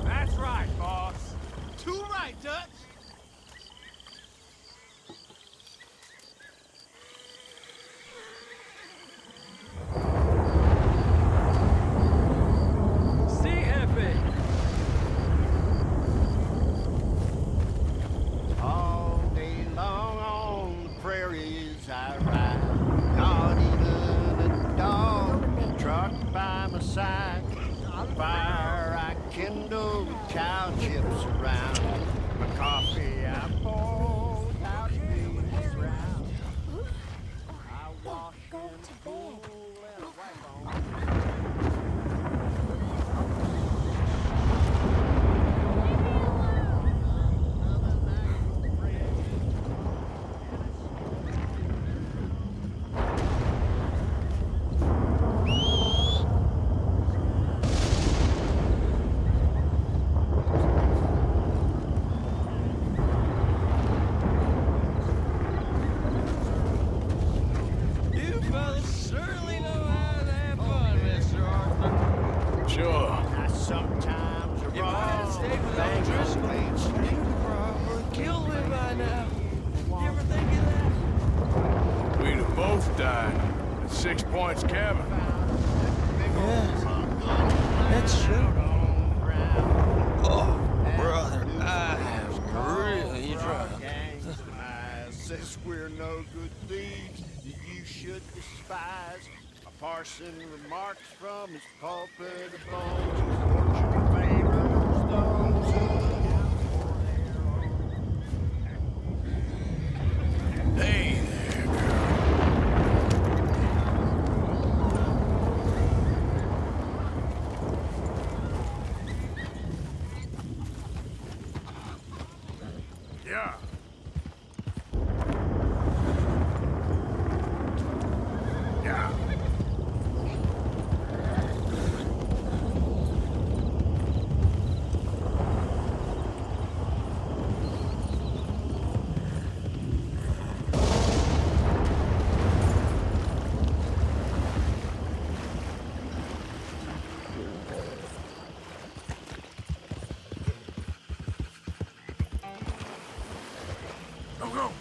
That's right, boss. Too right, Dutch. All day long on the prairies I ride. Not even a dog truck by my side. Fire I kindle, cow chips around. My coffee I pour without being drowned. I wash Go to bed. and wipe on. You fellas certainly know how to have fun, Mr. Arthur. Sure. I sometimes If I had stayed with Electricity, you'd probably killed me by now. You ever think of that? We'd have both died at 6 Points Cabin. That's true. Oh, brother, I am really drunk. Says we're no good thieves that you should despise. A parson remarks from his pulpit of bones, his fortune favors those who look out for their own. Hey there, girl. Yeah. Yeah. Go, go.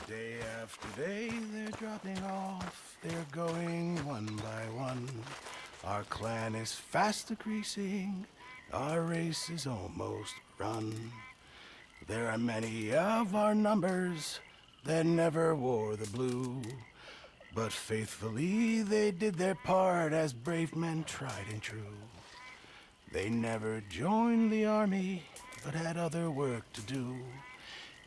Day after day, they're dropping off. They're going one by one. Our clan is fast decreasing. Our race is almost run. There are many of our numbers that never wore the blue. But faithfully they did their part as brave men tried and true. They never joined the army, but had other work to do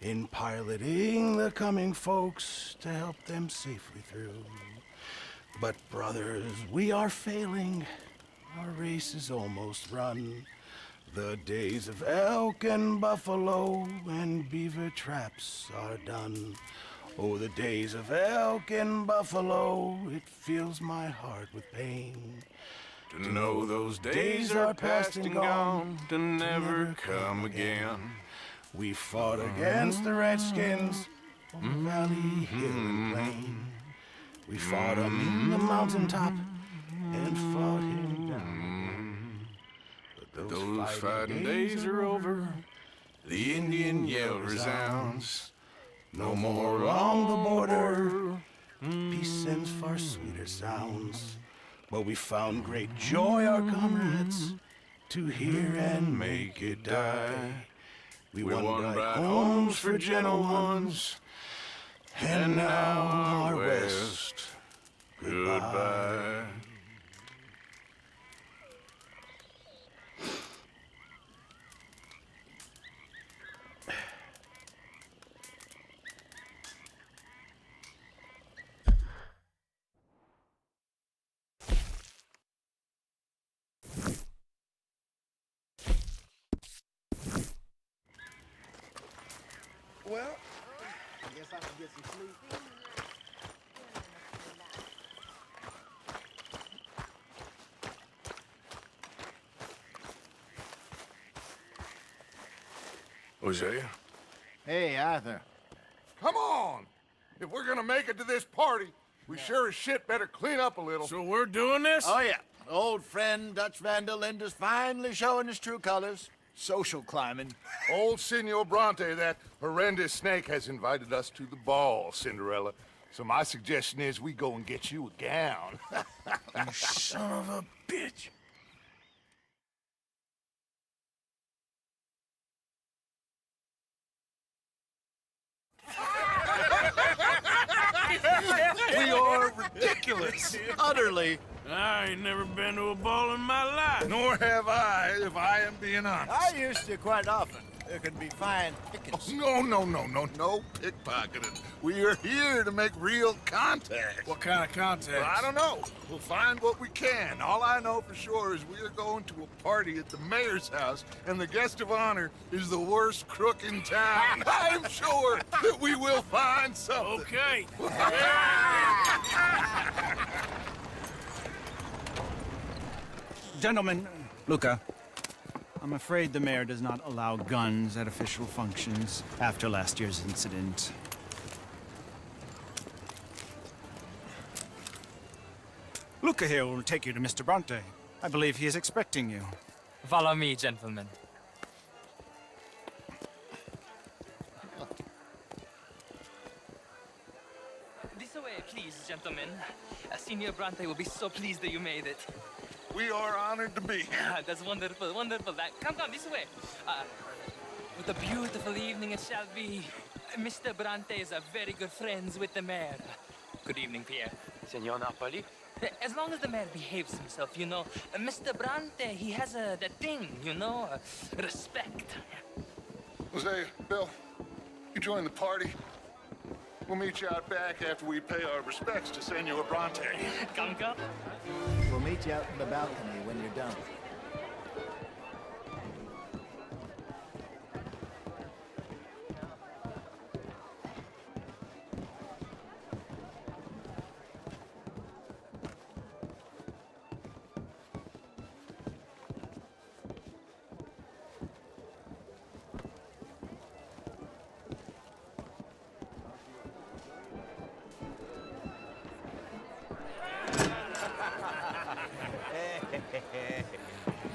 in piloting the coming folks to help them safely through. But brothers, we are failing. Our race is almost run. The days of elk and buffalo and beaver traps are done. Oh, the days of elk and buffalo, it fills my heart with pain. To know those days are past and gone, to never come again. We fought against the Redskins on valley, hill, and plain. We fought him in the mountaintop and fought him down. But Those fighting days are over. The Indian yell resounds. No more along the border. Peace sends far sweeter sounds. But we found great joy, our comrades, to hear and make it die. We won bright homes for gentle ones, and now our West, goodbye. well, I guess I can get some sleep. Hosea? Hey, Arthur. Come on! If we're gonna make it to this party, we sure as shit better clean up a little. So we're doing this? Oh, yeah. Old friend Dutch Van der Linde's finally showing his true colors. Social climbing. Old Senor Bronte, that horrendous snake, has invited us to the ball, Cinderella. So my suggestion is we go and get you a gown. You son of a bitch. We are ridiculous. Utterly. I ain't never been to a ball in my life. Nor have I, if I am being honest. I used to quite often. There can be fine pickings. No pickpocketing. We are here to make real contact. What kind of contact? Well, I don't know. We'll find what we can. All I know for sure is we are going to a party at the mayor's house, and the guest of honor is the worst crook in town. I'm sure that we will find something. Okay. Gentlemen, Luca, I'm afraid the mayor does not allow guns at official functions after last year's incident. Luca here will take you to Mr. Bronte. I believe he is expecting you. Follow me, gentlemen. This way, please, gentlemen. Senior Bronte will be so pleased that you made it. We are honored to be here. That's wonderful, wonderful. Come, this way. What a beautiful evening it shall be. Mr. Bronte is a very good friends with the mayor. Good evening, Pierre. Senor Napoli? As long as the mayor behaves himself, you know. Mr. Bronte, he has that thing, you know, respect. Hosea, Bill, you join the party. We'll meet you out back after we pay our respects to Senor Bronte. Come. We'll meet you out in the balcony when you're done.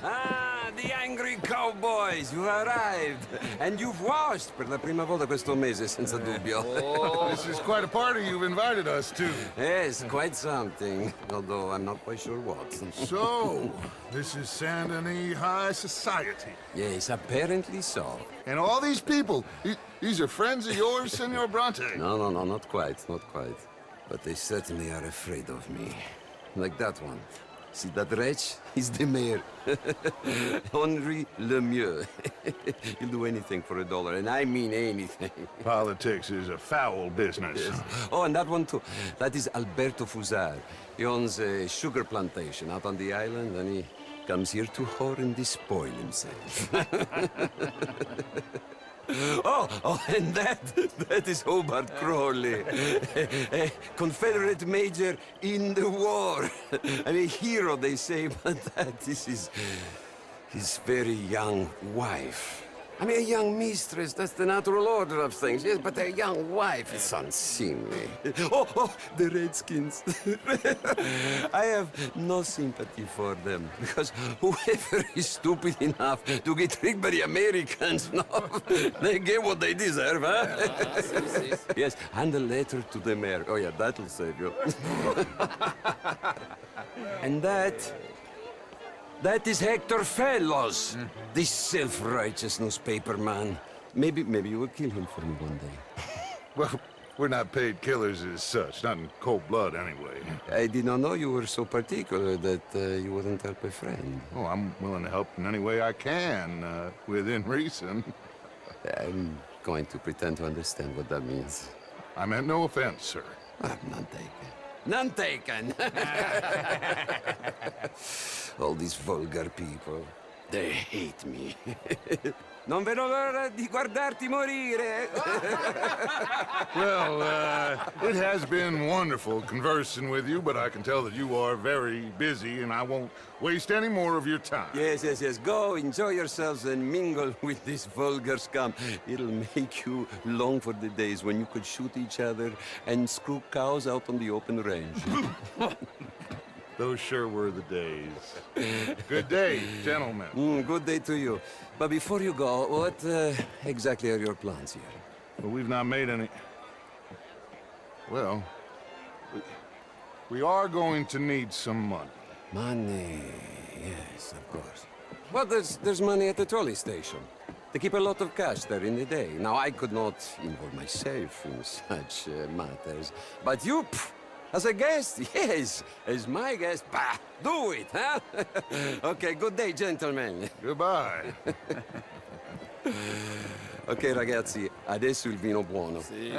Ah, the angry cowboys, you arrived. And you've washed per la prima volta questo mese, senza dubbio. This is quite a party you've invited us to. Yes, quite something. Although I'm not quite sure what. So, this is Saint Denis High Society. Yes, apparently so. And all these people, these are friends of yours, Senor Bronte? No, not quite. But they certainly are afraid of me. Like that one. See that wretch? He's the mayor. Henri Lemieux. He'll do anything for $1, and I mean anything. Politics is a foul business. Yes. Oh, and that one too. That is Alberto Fusar. He owns a sugar plantation out on the island, and he comes here to whore and despoil himself. Oh, and that is Hobart Crawley, a Confederate major in the war. I mean, hero, they say, but that is his very young wife. I mean, a young mistress, that's the natural order of things, yes, but a young wife, it's unseemly. Oh, the Redskins. I have no sympathy for them, because whoever is stupid enough to get tricked by the Americans, no, they get what they deserve, huh? Yes, and a letter to the mayor. Oh, yeah, that'll save you. And that is Hector Fellows, this self-righteous newspaper man. Maybe you will kill him for me one day. Well, we're not paid killers as such, not in cold blood anyway. I did not know you were so particular that you wouldn't help a friend. Oh, I'm willing to help in any way I can, within reason. I'm going to pretend to understand what that means. I meant no offense, sir. None taken. None taken! All these vulgar people. They hate me. Non vedo l'ora di guardarti morire. Well, it has been wonderful conversing with you, but I can tell that you are very busy, and I won't waste any more of your time. Yes. Go, enjoy yourselves, and mingle with this vulgar scum. It'll make you long for the days when you could shoot each other and screw cows out on the open range. Those sure were the days. Good day, gentlemen. Good day to you. But before you go, what exactly are your plans here? Well, we've not made any... Well, we are going to need some money. Money, yes, of course. Well, there's money at the trolley station. They keep a lot of cash there in the day. Now, I could not involve myself in such matters. But you, as a guest, yes, as my guest, bah, do it, huh? Okay, good day, gentlemen. Goodbye. Ok, ragazzi, adesso il vino buono. Sì.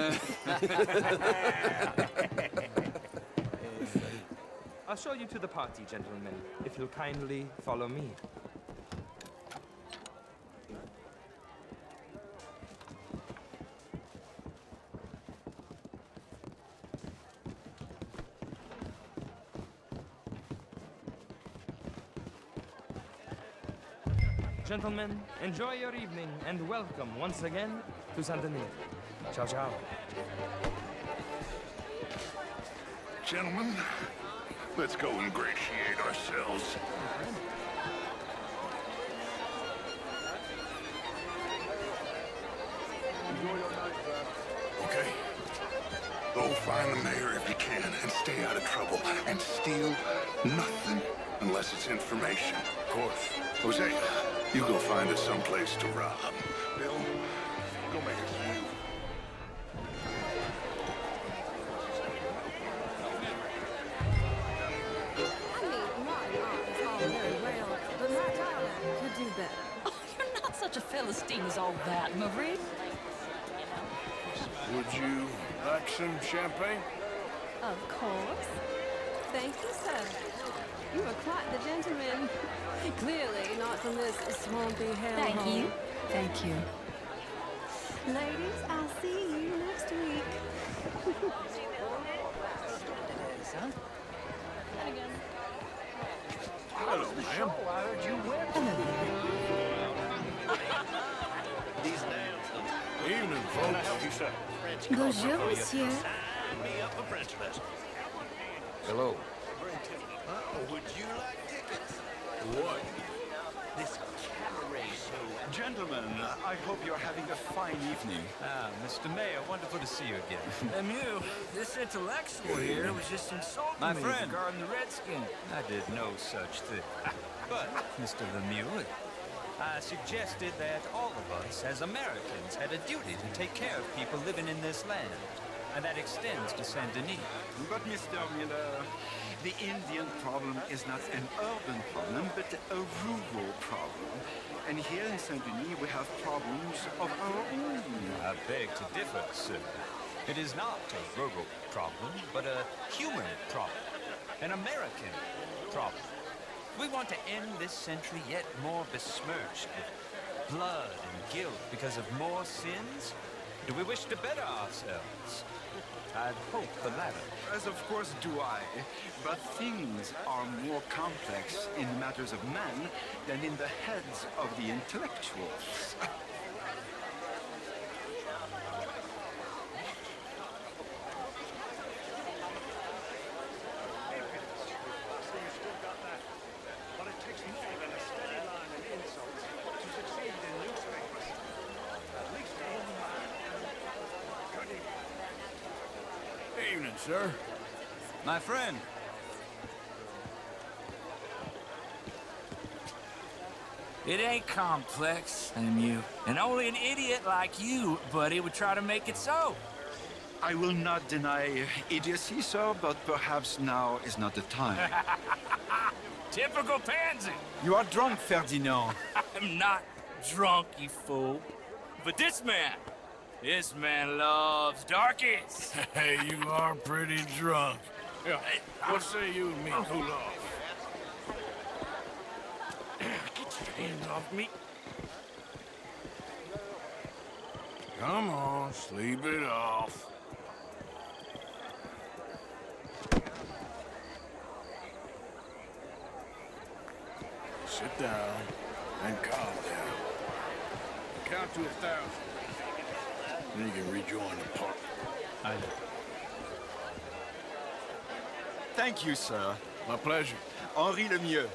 I'll show you to the party, gentlemen, if you'll kindly follow me. Gentlemen, enjoy your evening and welcome once again to Saint Denis. Ciao, ciao. Gentlemen, let's go ingratiate ourselves. Okay. Go find the mayor if you can and stay out of trouble. And steal nothing unless it's information. Of course. Hosea, you go find us someplace to rob. Bill, go make us a view. Could do better. Oh, you're not such a Philistine as all that, Marie. Would you like some champagne? Of course. Thank you, sir. You are quite the gentleman. Clearly not from this swampy hellhole. Thank you. Thank you. Ladies, I'll see you next week. Hello, ma'am. I heard you went. These nails. Evening, Can I folks. help you, sir? Bonjour, monsieur. Sign me up for French lesson. Hello. Would you like tickets? What? This cabaret show. Gentlemen, I hope you're having a fine evening. Mr. Mayor, wonderful to see you again. Lemieux, this intellectual here was just insulting My me friend. regarding the Redskin. I did no such thing. But, Mr. Lemieux, I suggested that all of us, as Americans, had a duty to take care of people living in this land. And that extends to Saint Denis. But, Mr. Miller, the Indian problem is not an urban problem, but a rural problem. And here in Saint-Denis, we have problems of our own. I beg to differ, sir. It is not a rural problem, but a human problem. An American problem. We want to end this century yet more besmirched with blood and guilt because of more sins? Do we wish to better ourselves? I'd hope the latter. As of course do I, but things are more complex in matters of man than in the heads of the intellectuals. Evening, sir. My friend. It ain't complex, Lemieux. And only an idiot like you, buddy, would try to make it so. I will not deny idiocy, sir, but perhaps now is not the time. Typical pansy. You are drunk, Ferdinand. I'm not drunk, you fool. But this man loves darkies. Hey, you are pretty drunk. Yeah, what say you and me cool off? Hands off me. Come on, sleep it off. Sit down and calm down. Count to 1,000. Then you can rejoin the party. Thank you, sir. My pleasure. Henri Lemieux.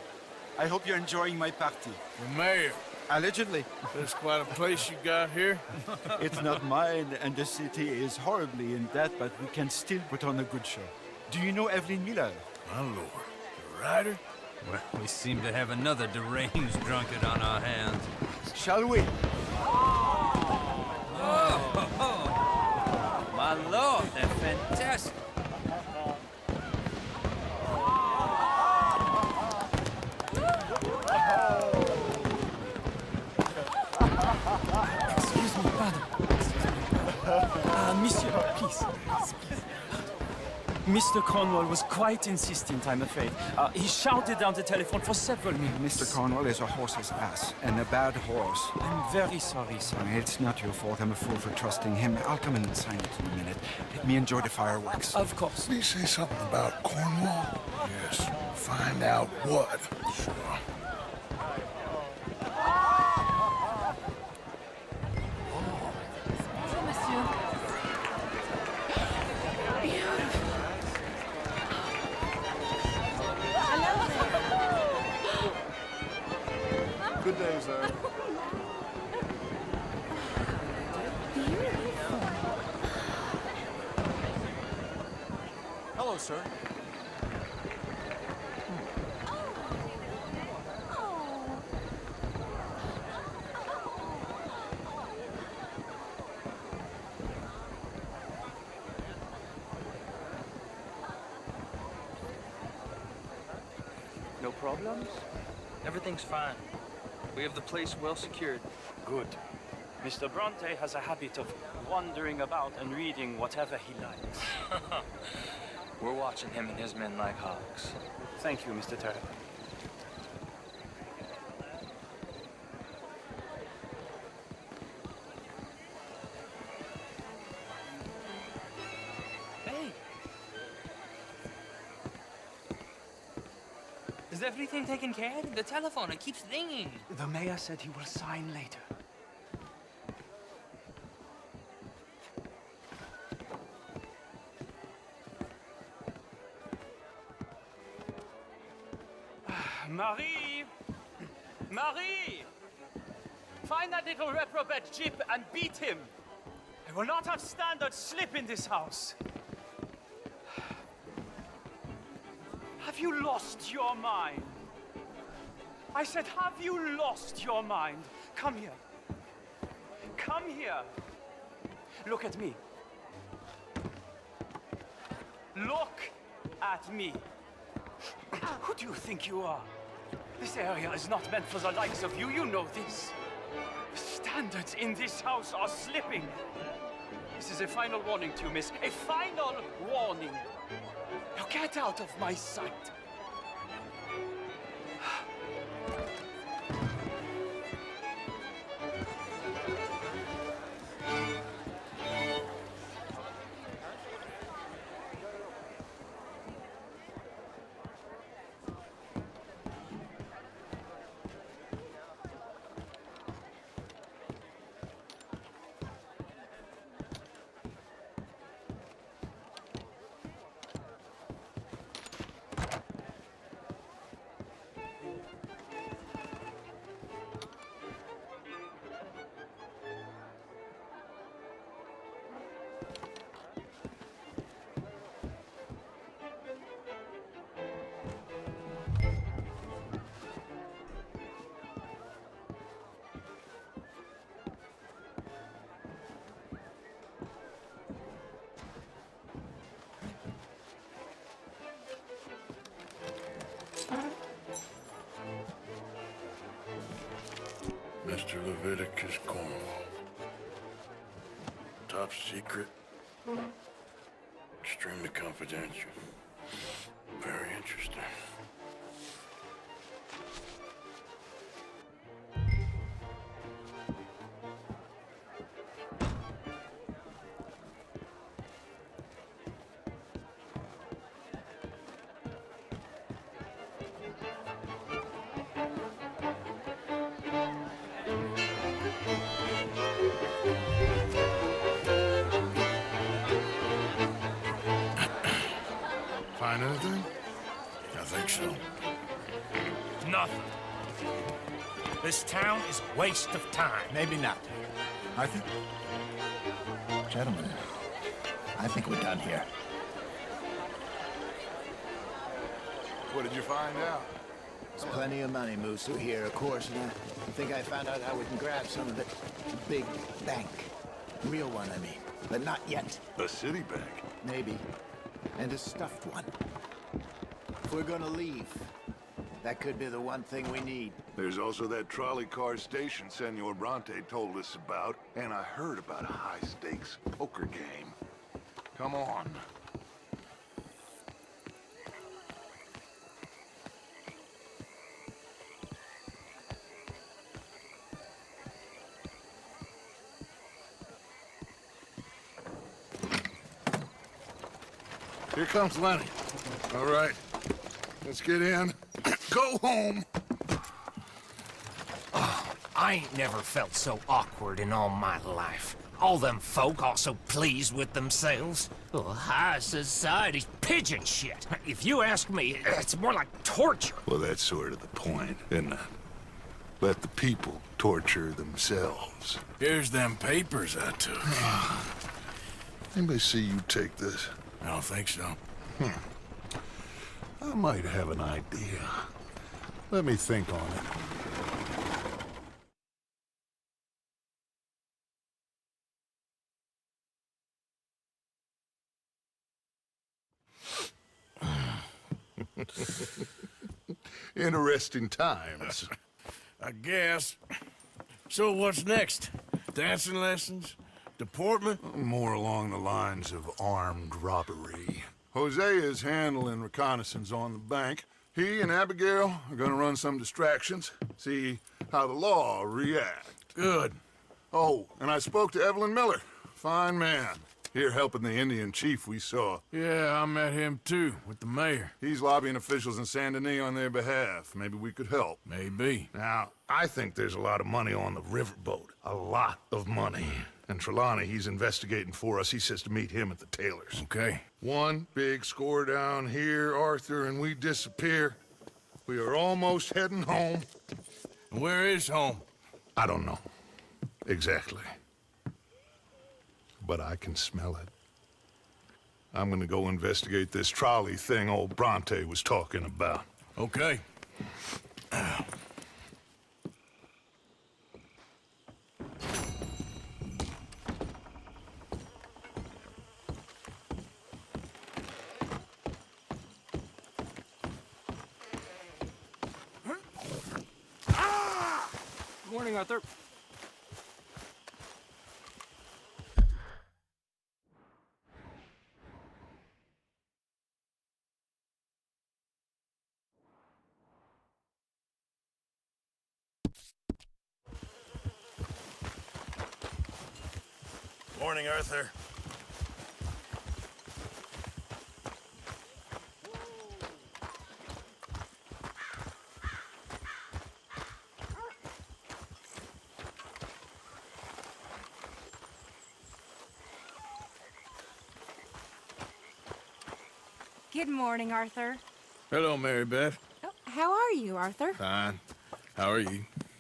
I hope you're enjoying my party. The mayor. Allegedly. That's quite a place you got here. It's not mine, and the city is horribly in debt, but we can still put on a good show. Do you know Evelyn Miller? My lord. The writer? Well, we seem to have another deranged drunkard on our hands. Shall we? Oh, my lord, they're fantastic. Excuse me, pardon. Monsieur, please. Mr. Cornwall was quite insistent, I'm afraid. He shouted down the telephone for several minutes. Mr. Cornwall is a horse's ass, and a bad horse. I'm very sorry, sir. It's not your fault. I'm a fool for trusting him. I'll come in and sign it in a minute. Let me enjoy the fireworks. Of course. Did he say something about Cornwall? Yes. Find out what. Sure. Good day, sir. Hello, sir. No problems? Everything's fine. We have the place well secured. Good. Mr. Bronte has a habit of wandering about and reading whatever he likes. We're watching him and his men like hawks. Thank you, Mr. Turner. Hey! Is everything taken care of? The telephone, it keeps ringing. The mayor said he will sign later. Marie! Marie! Find that little reprobate Jip and beat him. I will not have standard slip in this house. Have you lost your mind? I said, have you lost your mind? Come here. Come here. Look at me. Look at me. Who do you think you are? This area is not meant for the likes of you. You know this. The standards in this house are slipping. This is a final warning to you, miss. A final warning. Now get out of my sight. Mr. Leviticus Cornwall. Top secret. Extremely confidential. Very interesting. Arthur. This town is a waste of time. Maybe not. Arthur? Gentlemen, I think we're done here. What did you find out? There's plenty of money moves through here, of course, and I think I found out how we can grab some of it. A big bank. Real one, I mean. But not yet. A city bank? Maybe. And a stuffed one. If we're gonna leave, that could be the one thing we need. There's also that trolley car station Senor Bronte told us about, and I heard about a high-stakes poker game. Come on. Here comes Lenny. All right, let's get in. Go home. Oh, I ain't never felt so awkward in all my life. All them folk all so pleased with themselves. Oh, high society's pigeon shit. If you ask me, it's more like torture. Well, that's sort of the point, isn't it? Let the people torture themselves. Here's them papers I took. Anybody see you take this? I don't think so. I might have an idea. Let me think on it. Interesting times. I guess. So what's next? Dancing lessons? Deportment? More along the lines of armed robbery. Jose is handling reconnaissance on the bank. He and Abigail are gonna run some distractions, see how the law reacts. Good. Oh, and I spoke to Evelyn Miller. Fine man. Here helping the Indian chief we saw. Yeah, I met him too, with the mayor. He's lobbying officials in Saint Denis on their behalf. Maybe we could help. Maybe. Now, I think there's a lot of money on the riverboat. A lot of money. And Trelawney, he's investigating for us. He says to meet him at the Taylor's. Okay. One big score down here, Arthur, and we disappear. We are almost heading home. Where is home? I don't know. Exactly. But I can smell it. I'm gonna go investigate this trolley thing old Bronte was talking about. Okay. Good morning, Arthur. Morning, Arthur. Good morning, Arthur. Hello, Mary Beth. Oh, how are you, Arthur? Fine. How are you?